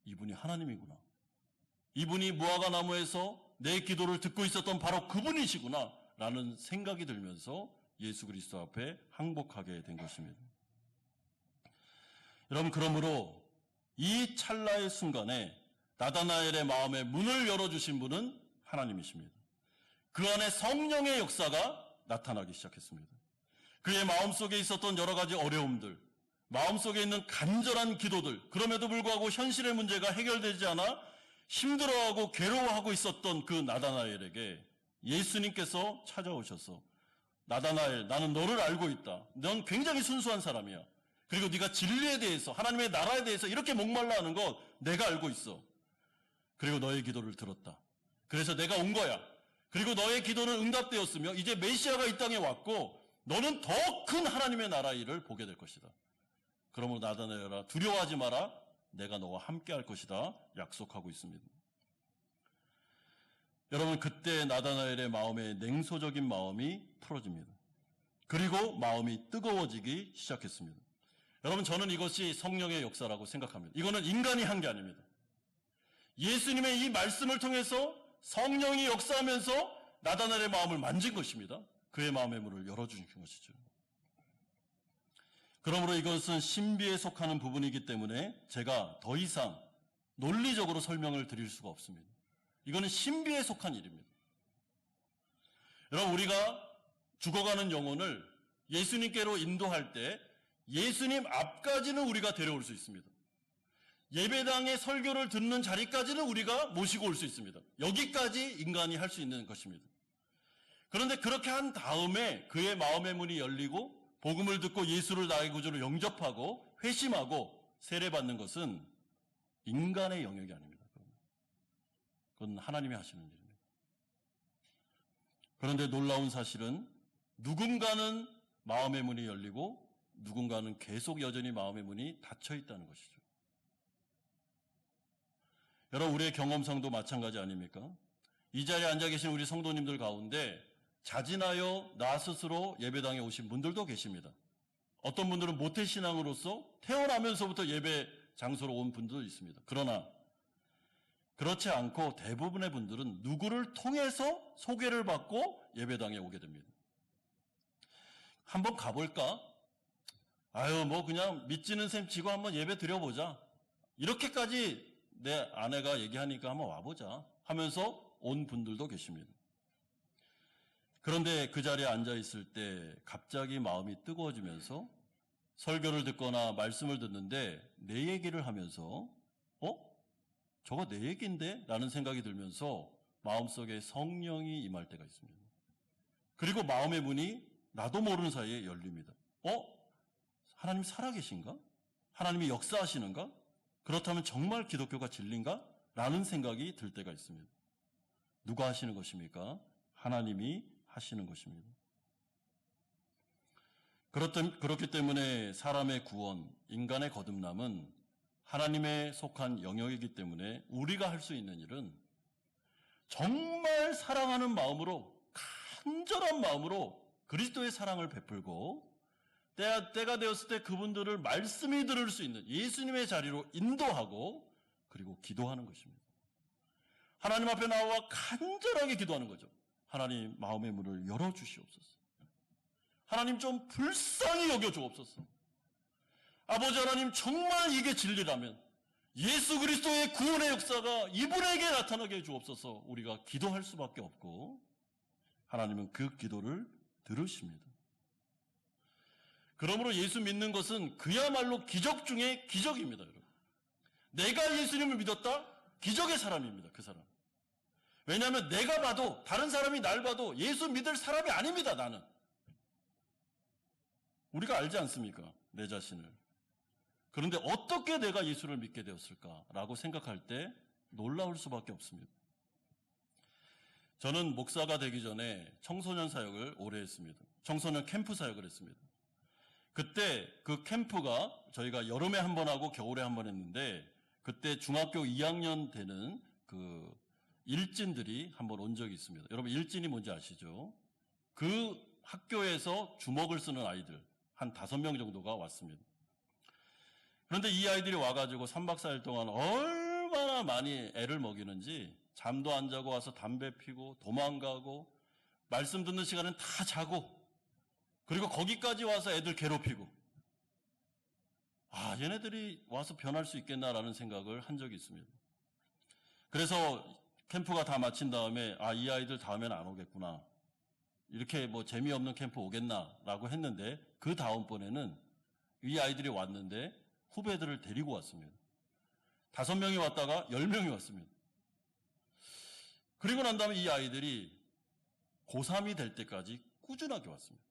이분이 하나님이구나, 이분이 무화과 나무에서 내 기도를 듣고 있었던 바로 그분이시구나 라는 생각이 들면서 예수 그리스도 앞에 항복하게 된 것입니다. 여러분, 그러므로 이 찰나의 순간에 나다나엘의 마음의 문을 열어주신 분은 하나님이십니다. 그 안에 성령의 역사가 나타나기 시작했습니다. 그의 마음속에 있었던 여러 가지 어려움들, 마음속에 있는 간절한 기도들, 그럼에도 불구하고 현실의 문제가 해결되지 않아 힘들어하고 괴로워하고 있었던 그 나다나엘에게 예수님께서 찾아오셔서 나다나엘, 나는 너를 알고 있다. 넌 굉장히 순수한 사람이야. 그리고 네가 진리에 대해서, 하나님의 나라에 대해서 이렇게 목말라 하는 거 내가 알고 있어. 그리고 너의 기도를 들었다. 그래서 내가 온 거야. 그리고 너의 기도는 응답되었으며 이제 메시아가 이 땅에 왔고 너는 더 큰 하나님의 나라 일을 보게 될 것이다. 그러므로 나다나엘아, 두려워하지 마라. 내가 너와 함께 할 것이다. 약속하고 있습니다. 여러분, 그때 나다나엘의 마음의 냉소적인 마음이 풀어집니다. 그리고 마음이 뜨거워지기 시작했습니다. 여러분, 저는 이것이 성령의 역사라고 생각합니다. 이거는 인간이 한 게 아닙니다. 예수님의 이 말씀을 통해서 성령이 역사하면서 나다나엘의 마음을 만진 것입니다. 그의 마음의 문을 열어주신 것이죠. 그러므로 이것은 신비에 속하는 부분이기 때문에 제가 더 이상 논리적으로 설명을 드릴 수가 없습니다. 이거는 신비에 속한 일입니다. 여러분, 우리가 죽어가는 영혼을 예수님께로 인도할 때 예수님 앞까지는 우리가 데려올 수 있습니다. 예배당의 설교를 듣는 자리까지는 우리가 모시고 올 수 있습니다. 여기까지 인간이 할 수 있는 것입니다. 그런데 그렇게 한 다음에 그의 마음의 문이 열리고 복음을 듣고 예수를 나의 구주로 영접하고 회심하고 세례받는 것은 인간의 영역이 아닙니다. 그건 하나님이 하시는 일입니다. 그런데 놀라운 사실은 누군가는 마음의 문이 열리고 누군가는 계속 여전히 마음의 문이 닫혀 있다는 것이죠. 여러분, 우리의 경험상도 마찬가지 아닙니까? 이 자리에 앉아 계신 우리 성도님들 가운데 자진하여 나 스스로 예배당에 오신 분들도 계십니다. 어떤 분들은 모태신앙으로서 태어나면서부터 예배 장소로 온 분들도 있습니다. 그러나 그렇지 않고 대부분의 분들은 누구를 통해서 소개를 받고 예배당에 오게 됩니다. 한번 가볼까? 아유, 뭐 그냥 믿지는 셈 치고 한번 예배 드려보자. 이렇게까지 내 아내가 얘기하니까 한번 와보자 하면서 온 분들도 계십니다. 그런데 그 자리에 앉아있을 때 갑자기 마음이 뜨거워지면서 설교를 듣거나 말씀을 듣는데 내 얘기를 하면서 저거 내 얘기인데? 라는 생각이 들면서 마음속에 성령이 임할 때가 있습니다. 그리고 마음의 문이 나도 모르는 사이에 열립니다. 하나님 살아계신가? 하나님이 역사하시는가? 그렇다면 정말 기독교가 진리인가? 라는 생각이 들 때가 있습니다. 누가 하시는 것입니까? 하나님이 하시는 것입니다. 그렇기 때문에 사람의 구원, 인간의 거듭남은 하나님에 속한 영역이기 때문에 우리가 할 수 있는 일은 정말 사랑하는 마음으로, 간절한 마음으로 그리스도의 사랑을 베풀고 때가 되었을 때 그분들을 말씀이 들을 수 있는 예수님의 자리로 인도하고 그리고 기도하는 것입니다. 하나님 앞에 나와 간절하게 기도하는 거죠. 하나님, 마음의 문을 열어주시옵소서. 하나님, 좀 불쌍히 여겨주옵소서. 아버지 하나님, 정말 이게 진리라면 예수 그리스도의 구원의 역사가 이분에게 나타나게 해주옵소서. 우리가 기도할 수밖에 없고 하나님은 그 기도를 들으십니다. 그러므로 예수 믿는 것은 그야말로 기적 중에 기적입니다, 여러분. 내가 예수님을 믿었다? 기적의 사람입니다, 그 사람. 왜냐하면 내가 봐도, 다른 사람이 날 봐도 예수 믿을 사람이 아닙니다, 나는. 우리가 알지 않습니까? 내 자신을. 그런데 어떻게 내가 예수를 믿게 되었을까라고 생각할 때 놀라울 수밖에 없습니다. 저는 목사가 되기 전에 청소년 사역을 오래 했습니다. 청소년 캠프 사역을 했습니다. 그때 그 캠프가 저희가 여름에 한 번 하고 겨울에 한 번 했는데, 그때 중학교 2학년 되는 그 일진들이 한 번 온 적이 있습니다. 여러분, 일진이 뭔지 아시죠? 그 학교에서 주먹을 쓰는 아이들 한 5명 정도가 왔습니다. 그런데 이 아이들이 와가지고 3박 4일 동안 얼마나 많이 애를 먹이는지, 잠도 안 자고 와서 담배 피고 도망가고 말씀 듣는 시간은 다 자고, 그리고 거기까지 와서 애들 괴롭히고, 얘네들이 와서 변할 수 있겠나라는 생각을 한 적이 있습니다. 그래서 캠프가 다 마친 다음에 이 아이들 다음엔 안 오겠구나, 이렇게 뭐 재미없는 캠프 오겠나라고 했는데, 그 다음번에는 이 아이들이 왔는데 후배들을 데리고 왔습니다. 5명이 왔다가 10명이 왔습니다. 그리고 난 다음에 이 아이들이 고3이 될 때까지 꾸준하게 왔습니다.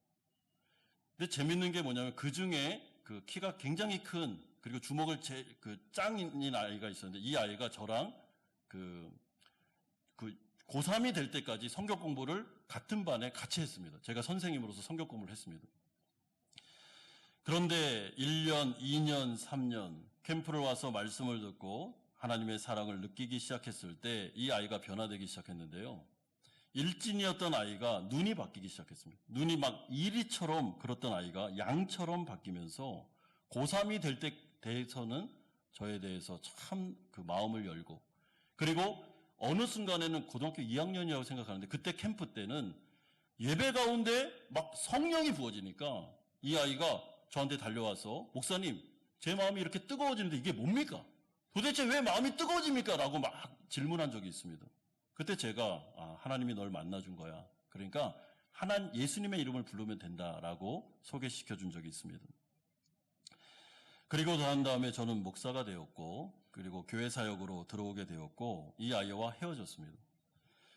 근데 재밌는 게 뭐냐면, 그 중에 그 키가 굉장히 큰, 그리고 주먹을 짱인 아이가 있었는데, 이 아이가 저랑 그 고3이 될 때까지 성경 공부를 같은 반에 같이 했습니다. 제가 선생님으로서 성경 공부를 했습니다. 그런데 1년, 2년, 3년 캠프를 와서 말씀을 듣고 하나님의 사랑을 느끼기 시작했을 때 이 아이가 변화되기 시작했는데요. 일진이었던 아이가 눈이 바뀌기 시작했습니다. 눈이 막 이리처럼 그렇던 아이가 양처럼 바뀌면서 고3이 될 때 대해서는 저에 대해서 참 그 마음을 열고, 그리고 어느 순간에는 고등학교 2학년이라고 생각하는데, 그때 캠프 때는 예배 가운데 막 성령이 부어지니까 이 아이가 저한테 달려와서, 목사님, 제 마음이 이렇게 뜨거워지는데 이게 뭡니까? 도대체 왜 마음이 뜨거워집니까? 라고 막 질문한 적이 있습니다. 그때 제가 하나님이 널 만나준 거야. 그러니까 예수님의 이름을 부르면 된다라고 소개시켜 준 적이 있습니다. 그리고 난 다음에 저는 목사가 되었고, 그리고 교회 사역으로 들어오게 되었고, 이 아이와 헤어졌습니다.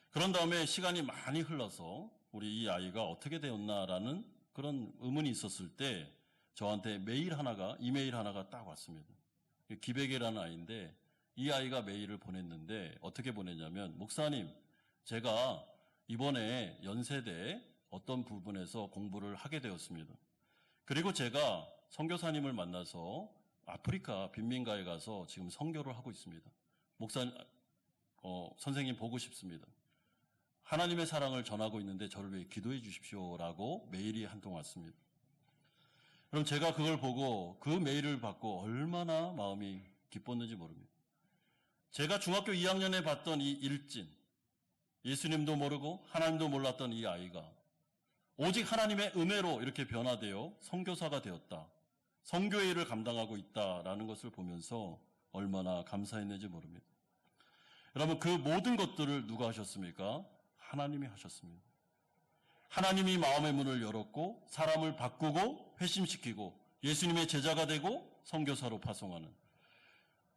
그런 다음에 시간이 많이 흘러서 우리 이 아이가 어떻게 되었나라는 그런 의문이 있었을 때 저한테 이메일 하나가 딱 왔습니다. 기백이라는 아이인데, 이 아이가 메일을 보냈는데 어떻게 보냈냐면, 목사님, 제가 이번에 연세대 어떤 부분에서 공부를 하게 되었습니다. 그리고 제가 선교사님을 만나서 아프리카 빈민가에 가서 지금 선교를 하고 있습니다. 선생님 보고 싶습니다. 하나님의 사랑을 전하고 있는데 저를 위해 기도해 주십시오라고 메일이 한 통 왔습니다. 그럼 제가 그걸 보고, 그 메일을 받고 얼마나 마음이 기뻤는지 모릅니다. 제가 중학교 2학년에 봤던 이 일진, 예수님도 모르고 하나님도 몰랐던 이 아이가 오직 하나님의 은혜로 이렇게 변화되어 선교사가 되었다, 선교의 일을 감당하고 있다라는 것을 보면서 얼마나 감사했는지 모릅니다. 여러분, 그 모든 것들을 누가 하셨습니까? 하나님이 하셨습니다. 하나님이 마음의 문을 열었고, 사람을 바꾸고 회심시키고 예수님의 제자가 되고 선교사로 파송하는,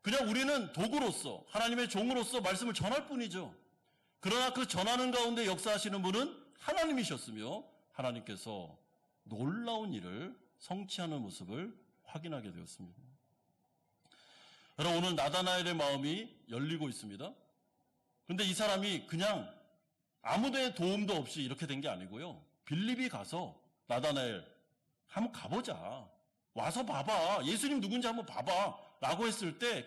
그냥 우리는 도구로서, 하나님의 종으로서 말씀을 전할 뿐이죠. 그러나 그 전하는 가운데 역사하시는 분은 하나님이셨으며, 하나님께서 놀라운 일을 성취하는 모습을 확인하게 되었습니다. 여러분, 오늘 나다나엘의 마음이 열리고 있습니다. 그런데 이 사람이 그냥 아무데의 도움도 없이 이렇게 된 게 아니고요. 빌립이 가서, 나다나엘, 한번 가보자, 와서 봐봐, 예수님 누군지 한번 봐봐 라고 했을 때,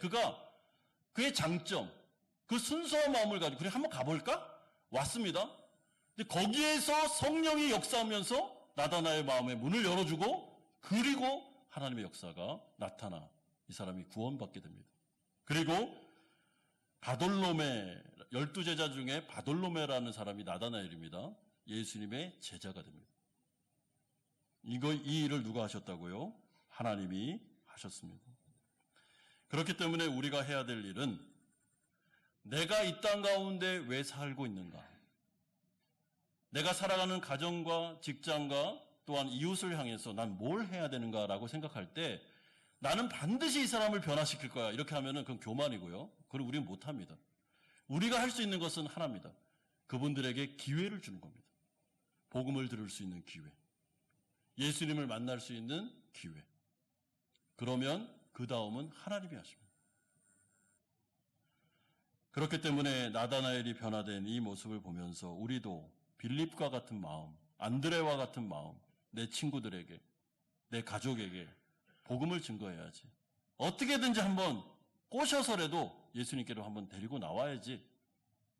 그의 장점, 그 순수한 마음을 가지고, 그래 한번 가볼까? 왔습니다. 근데 거기에서 성령이 역사하면서 나다나엘 마음의 문을 열어주고, 그리고 하나님의 역사가 나타나 이 사람이 구원받게 됩니다. 그리고 바돌로메, 12제자 중에 바돌로메라는 사람이 나다나엘입니다. 예수님의 제자가 됩니다. 이 일을 누가 하셨다고요? 하나님이 하셨습니다. 그렇기 때문에 우리가 해야 될 일은, 내가 이 땅 가운데 왜 살고 있는가? 내가 살아가는 가정과 직장과 또한 이웃을 향해서 난 뭘 해야 되는가라고 생각할 때 나는 반드시 이 사람을 변화시킬 거야. 이렇게 하면은 그건 교만이고요. 그걸 우리는 못합니다. 우리가 할 수 있는 것은 하나입니다. 그분들에게 기회를 주는 겁니다. 복음을 들을 수 있는 기회. 예수님을 만날 수 있는 기회. 그러면 그 다음은 하나님이 하십니다. 그렇기 때문에 나다나엘이 변화된 이 모습을 보면서 우리도 빌립과 같은 마음, 안드레와 같은 마음, 내 친구들에게, 내 가족에게 복음을 증거해야지. 어떻게든지 한번 꼬셔서라도 예수님께로 한번 데리고 나와야지.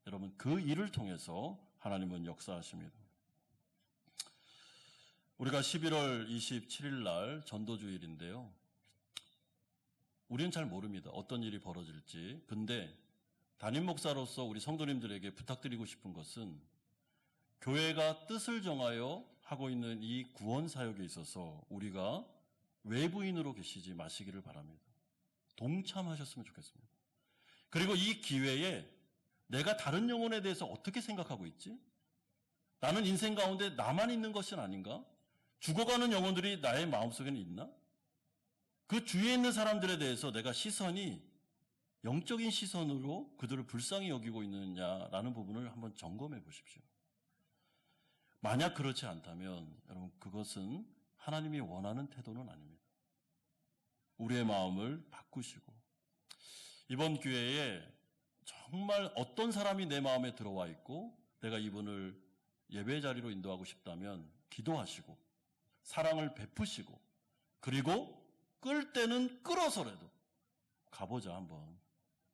여러분, 그 일을 통해서 하나님은 역사하십니다. 우리가 11월 27일 날 전도주일인데요. 우리는 잘 모릅니다. 어떤 일이 벌어질지. 근데 담임 목사로서 우리 성도님들에게 부탁드리고 싶은 것은 교회가 뜻을 정하여 하고 있는 이 구원 사역에 있어서 우리가 외부인으로 계시지 마시기를 바랍니다. 동참하셨으면 좋겠습니다. 그리고 이 기회에 내가 다른 영혼에 대해서 어떻게 생각하고 있지? 나는 인생 가운데 나만 있는 것은 아닌가? 죽어가는 영혼들이 나의 마음속에는 있나? 그 주위에 있는 사람들에 대해서 내가 시선이 영적인 시선으로 그들을 불쌍히 여기고 있느냐라는 부분을 한번 점검해 보십시오. 만약 그렇지 않다면 여러분 그것은 하나님이 원하는 태도는 아닙니다. 우리의 마음을 바꾸시고 이번 기회에 정말 어떤 사람이 내 마음에 들어와 있고 내가 이분을 예배 자리로 인도하고 싶다면 기도하시고 사랑을 베푸시고 그리고 끌 때는 끌어서라도 가보자 한번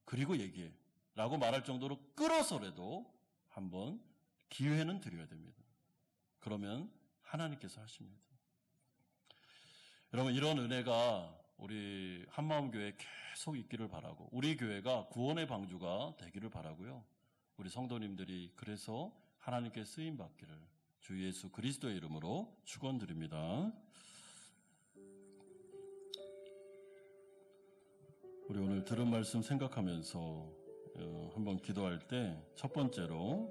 그리고 얘기해 라고 말할 정도로 끌어서라도 한번 기회는 드려야 됩니다. 그러면 하나님께서 하십니다. 여러분 이런 은혜가 우리 한마음교회에 계속 있기를 바라고 우리 교회가 구원의 방주가 되기를 바라고요. 우리 성도님들이 그래서 하나님께 쓰임받기를 주 예수 그리스도의 이름으로 축원드립니다. 우리 오늘 들은 말씀 생각하면서 한번 기도할 때 첫 번째로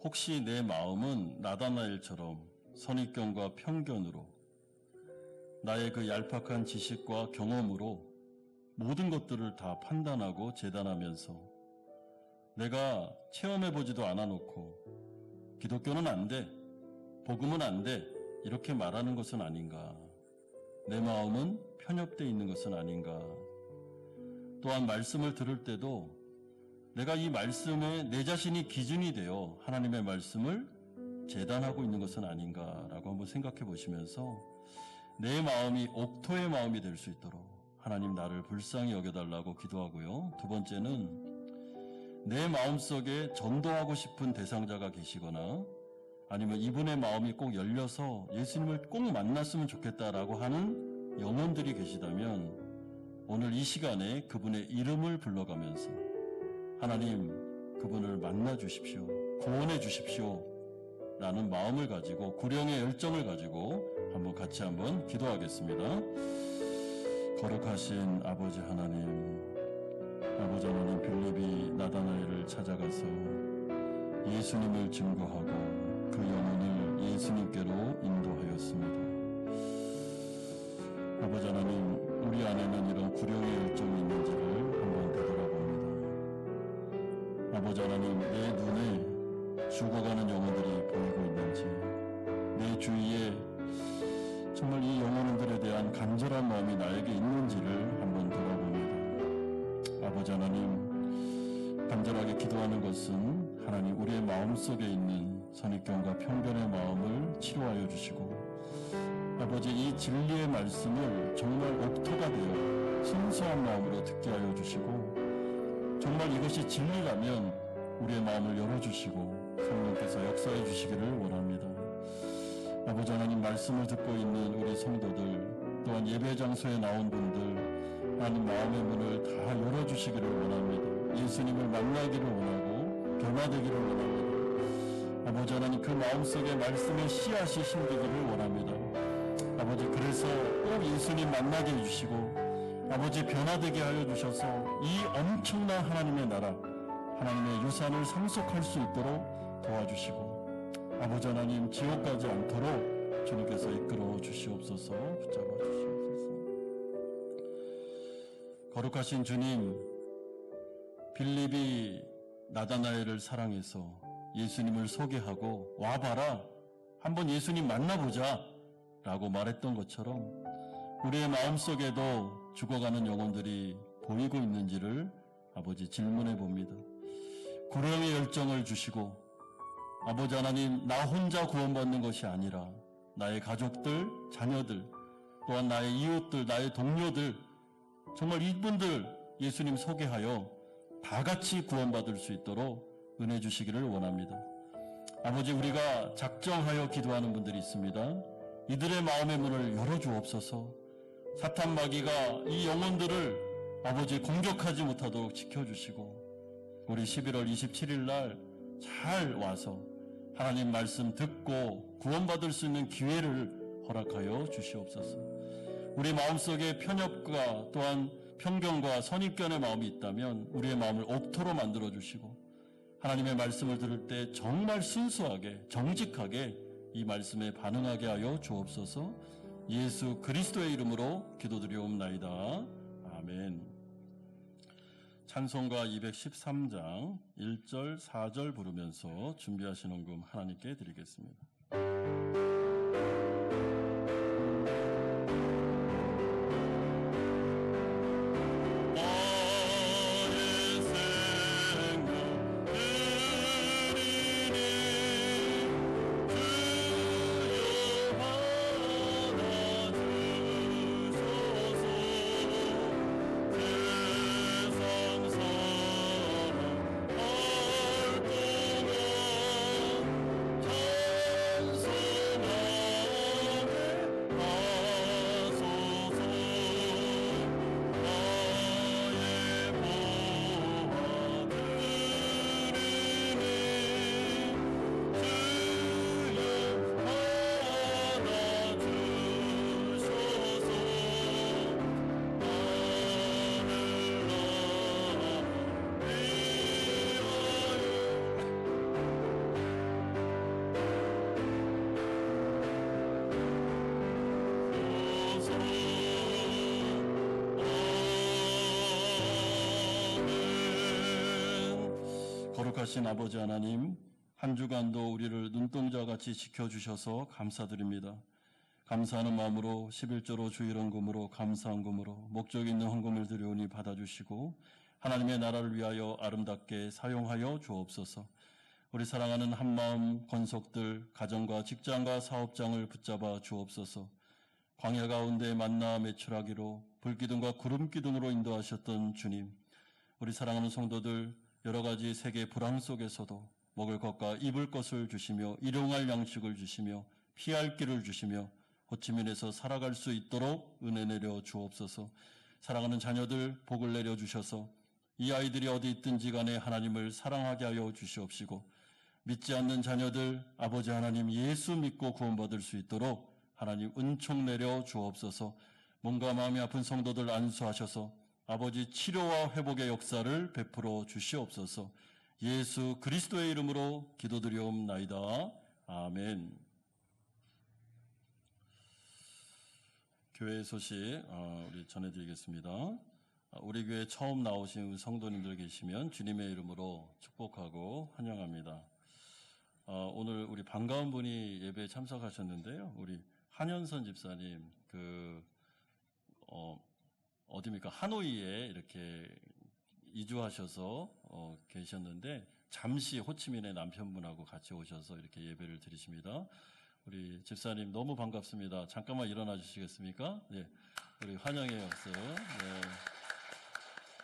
혹시 내 마음은 나다나엘처럼 선입견과 편견으로 나의 그 얄팍한 지식과 경험으로 모든 것들을 다 판단하고 재단하면서 내가 체험해보지도 않아놓고 기독교는 안 돼, 복음은 안 돼 이렇게 말하는 것은 아닌가. 내 마음은 편협되어 있는 것은 아닌가. 또한 말씀을 들을 때도 내가 이 말씀에 내 자신이 기준이 되어 하나님의 말씀을 재단하고 있는 것은 아닌가라고 한번 생각해 보시면서 내 마음이 옥토의 마음이 될 수 있도록 하나님 나를 불쌍히 여겨달라고 기도하고요. 두 번째는 내 마음속에 전도하고 싶은 대상자가 계시거나 아니면 이분의 마음이 꼭 열려서 예수님을 꼭 만났으면 좋겠다라고 하는 영혼들이 계시다면 오늘 이 시간에 그분의 이름을 불러가면서 하나님 그분을 만나 주십시오. 구원해 주십시오. 라는 마음을 가지고 구령의 열정을 가지고 한번 같이 한번 기도하겠습니다. 거룩하신 아버지 하나님, 아버지 하나님 빌립이 나다나엘을 찾아가서 예수님을 증거하고 그 영혼을 예수님께로 인도하였습니다. 아버지 하나님, 우리 안에는 이런 구령의 열정이 있는지를 한번 되돌아봅니다. 아버지 하나님, 내 눈에 죽어가는 영혼들이 보이고 있는지, 내 주위에 정말 이 영혼들에 대한 간절한 마음이 나에게 있는지를 한번 돌아봅니다. 아버지 하나님, 간절하게 기도하는 것은 하나님 우리의 마음속에 있는 선입견과 편견의 마음을 치료하여 주시고 아버지 이 진리의 말씀을 정말 옥토가 되어 순수한 마음으로 듣게 하여 주시고 정말 이것이 진리라면 우리의 마음을 열어주시고 성령께서 역사해 주시기를 원합니다. 아버지 하나님 말씀을 듣고 있는 우리 성도들 또한 예배 장소에 나온 분들 하나님 마음의 문을 다 열어주시기를 원합니다. 예수님을 만나기를 원하고 변화되기를 원합니다. 아버지 하나님 그 마음속에 말씀의 씨앗이 심기기를 원합니다. 아버지 그래서 꼭 예수님 만나게 해주시고 아버지 변화되게 하여 주셔서 이 엄청난 하나님의 나라 하나님의 유산을 상속할 수 있도록 도와주시고 아버지 하나님 지옥 가지 않도록 주님께서 이끌어 주시옵소서, 붙잡아 주시옵소서. 거룩하신 주님, 빌립이 나다나엘을 사랑해서 예수님을 소개하고 와봐라, 한번 예수님 만나보자 라고 말했던 것처럼 우리의 마음속에도 죽어가는 영혼들이 보이고 있는지를 아버지 질문해 봅니다. 구령의 열정을 주시고 아버지 하나님, 나 혼자 구원받는 것이 아니라 나의 가족들, 자녀들, 또한 나의 이웃들, 나의 동료들, 정말 이분들 예수님 소개하여 다 같이 구원받을 수 있도록 은혜 주시기를 원합니다. 아버지, 우리가 작정하여 기도하는 분들이 있습니다. 이들의 마음의 문을 열어주옵소서. 사탄 마귀가 이 영혼들을 아버지 공격하지 못하도록 지켜주시고, 우리 11월 27일 날 잘 와서 하나님 말씀 듣고 구원받을 수 있는 기회를 허락하여 주시옵소서. 우리 마음속에 편협과 또한 편견과 선입견의 마음이 있다면 우리의 마음을 옥토로 만들어 주시고, 하나님의 말씀을 들을 때 정말 순수하게 정직하게 이 말씀에 반응하게 하여 주옵소서. 예수 그리스도의 이름으로 기도드리옵나이다. 아멘. 찬송가 213장 1절 4절 부르면서 준비하신 헌금 하나님께 드리겠습니다. 거룩하신 아버지 하나님, 한 주간도 우리를 눈동자같이 지켜주셔서 감사드립니다. 감사하는 마음으로 11조로 주일헌금으로 감사헌금으로 목적 있는 헌금을 드려오니 받아주시고 하나님의 나라를 위하여 아름답게 사용하여 주옵소서. 우리 사랑하는 한마음 권속들, 가정과 직장과 사업장을 붙잡아 주옵소서. 광야 가운데 만나 매출하기로 불기둥과 구름기둥으로 인도하셨던 주님, 우리 사랑하는 성도들 여러 가지 세계 불황 속에서도 먹을 것과 입을 것을 주시며 일용할 양식을 주시며 피할 길을 주시며 호치민에서 살아갈 수 있도록 은혜 내려 주옵소서. 사랑하는 자녀들 복을 내려 주셔서 이 아이들이 어디 있든지 간에 하나님을 사랑하게 하여 주시옵시고, 믿지 않는 자녀들 아버지 하나님 예수 믿고 구원받을 수 있도록 하나님 은총 내려 주옵소서. 몸과 마음이 아픈 성도들 안수하셔서 아버지 치료와 회복의 역사를 베풀어 주시옵소서. 예수 그리스도의 이름으로 기도드리옵나이다. 아멘. 교회 소식 우리 전해드리겠습니다. 우리 교회 처음 나오신 우리 성도님들 계시면 주님의 이름으로 축복하고 환영합니다. 오늘 우리 반가운 분이 예배에 참석하셨는데요. 우리 한현선 집사님, 어디입니까? 하노이에 이렇게 이주하셔서 계셨는데 잠시 호치민의 남편분하고 같이 오셔서 이렇게 예배를 드리십니다. 우리 집사님 너무 반갑습니다. 잠깐만 일어나 주시겠습니까? 네, 우리 환영의 박수. 네.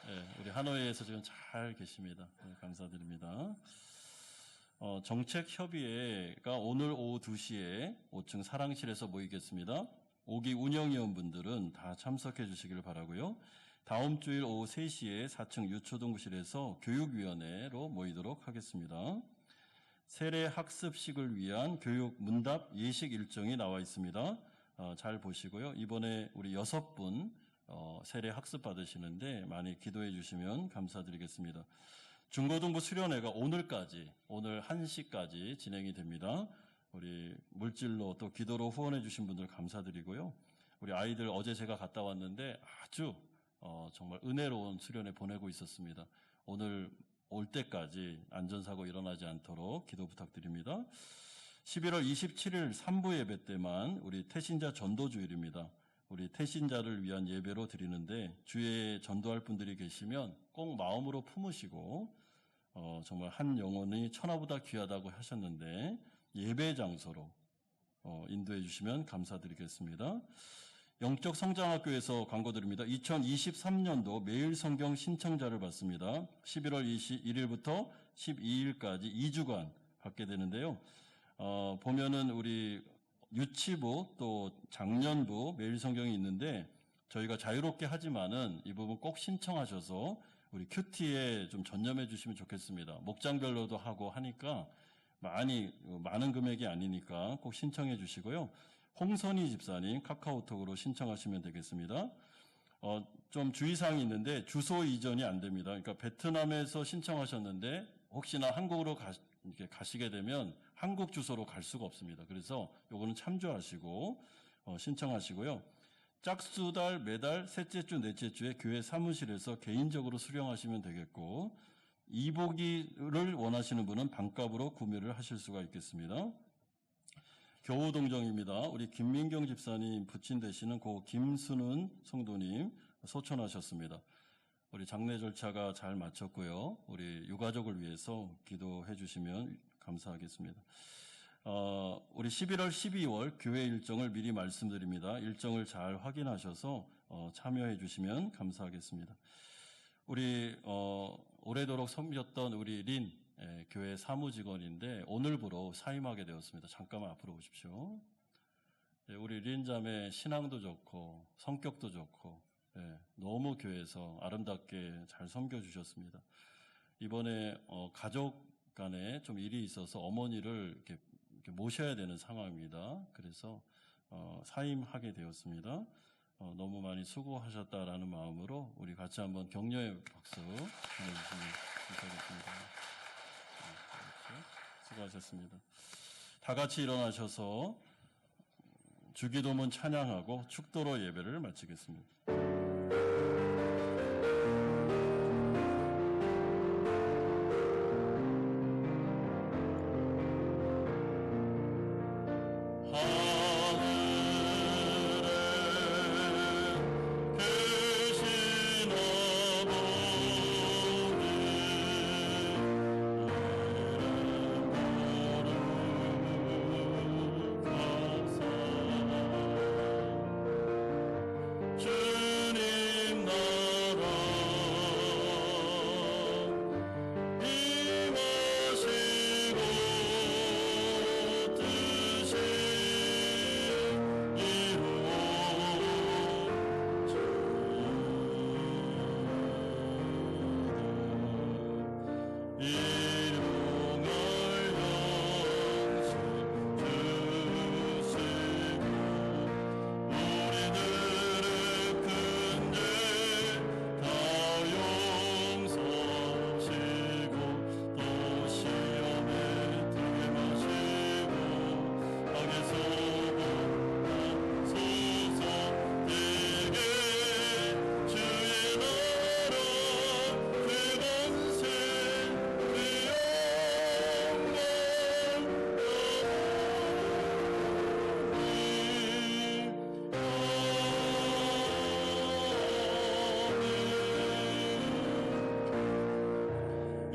네, 우리 하노이에서 지금 잘 계십니다. 네, 감사드립니다. 정책협의회가 오늘 오후 2시에 5층 사랑실에서 모이겠습니다. 오기 운영위원분들은 다 참석해 주시길 바라고요. 다음 주일 오후 3시에 4층 유초동부실에서 교육위원회로 모이도록 하겠습니다. 세례 학습식을 위한 교육 문답 예식 일정이 나와 있습니다. 잘 보시고요. 이번에 우리 6분 세례 학습 받으시는데 많이 기도해 주시면 감사드리겠습니다. 중고등부 수련회가 오늘 1시까지 진행이 됩니다. 우리 물질로 또 기도로 후원해 주신 분들 감사드리고요. 우리 아이들 어제 제가 갔다 왔는데 아주 정말 은혜로운 수련회 보내고 있었습니다. 오늘 올 때까지 안전사고 일어나지 않도록 기도 부탁드립니다. 11월 27일 3부 예배 때만 우리 태신자 전도주일입니다. 우리 태신자를 위한 예배로 드리는데 주에 전도할 분들이 계시면 꼭 마음으로 품으시고 정말 한 영혼이 천하보다 귀하다고 하셨는데 예배 장소로 인도해 주시면 감사드리겠습니다. 영적 성장학교에서 광고 드립니다. 2023년도 매일 성경 신청자를 받습니다. 11월 21일부터 12일까지 2주간 받게 되는데요. 보면은 우리 유치부 또 작년부 매일 성경이 있는데 저희가 자유롭게 하지만은 이 부분 꼭 신청하셔서 우리 큐티에 좀 전념해 주시면 좋겠습니다. 목장별로도 하고 하니까 많은 금액이 아니니까 꼭 신청해 주시고요. 홍선희 집사님 카카오톡으로 신청하시면 되겠습니다. 좀 주의사항이 있는데 주소 이전이 안 됩니다. 그러니까 베트남에서 신청하셨는데 혹시나 한국으로 가시게 되면 한국 주소로 갈 수가 없습니다. 그래서 요거는 참조하시고 신청하시고요. 짝수달, 매달, 셋째 주, 넷째 주에 교회 사무실에서 개인적으로 수령하시면 되겠고 이보기를 원하시는 분은 반값으로 구매를 하실 수가 있겠습니다. 교우동정입니다. 우리 김민경 집사님 부친 되시는 고 김순은 성도님 소천하셨습니다. 우리 장례 절차가 잘 마쳤고요. 우리 유가족을 위해서 기도해 주시면 감사하겠습니다. 우리 11월, 12월 교회 일정을 미리 말씀드립니다. 일정을 잘 확인하셔서 참여해 주시면 감사하겠습니다. 우리 오래도록 섬겼던 우리 린 교회 사무직원인데 오늘부로 사임하게 되었습니다. 잠깐만 앞으로 오십시오. 우리 린 자매 신앙도 좋고 성격도 좋고 너무 교회에서 아름답게 잘 섬겨주셨습니다. 이번에 가족 간에 좀 일이 있어서 어머니를 이렇게 모셔야 되는 상황입니다. 그래서 사임하게 되었습니다. 너무 많이 수고하셨다라는 마음으로 우리 같이 한번 격려의 박수 보내주시면 감사하겠습니다. 수고하셨습니다. 다 같이 일어나셔서 주기도문 찬양하고 축도로 예배를 마치겠습니다.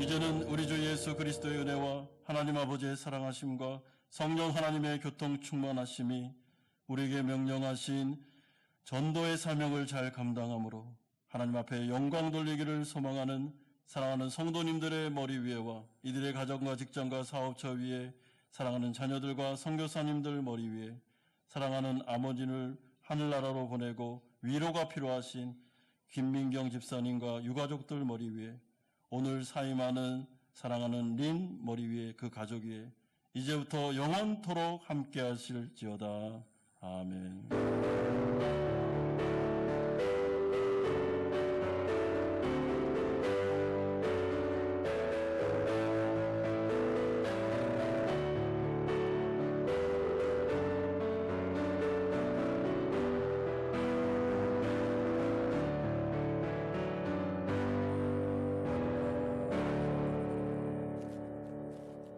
이제는 우리 주 예수 그리스도의 은혜와 하나님 아버지의 사랑하심과 성령 하나님의 교통 충만하심이 우리에게 명령하신 전도의 사명을 잘 감당함으로 하나님 앞에 영광 돌리기를 소망하는 사랑하는 성도님들의 머리 위에와 이들의 가정과 직장과 사업처 위에 사랑하는 자녀들과 선교사님들 머리 위에 사랑하는 아버지를 하늘나라로 보내고 위로가 필요하신 김민경 집사님과 유가족들 머리 위에 오늘 사임하는 사랑하는 린 머리 위에 그 가족 위에 이제부터 영원토록 함께 하실지어다. 아멘.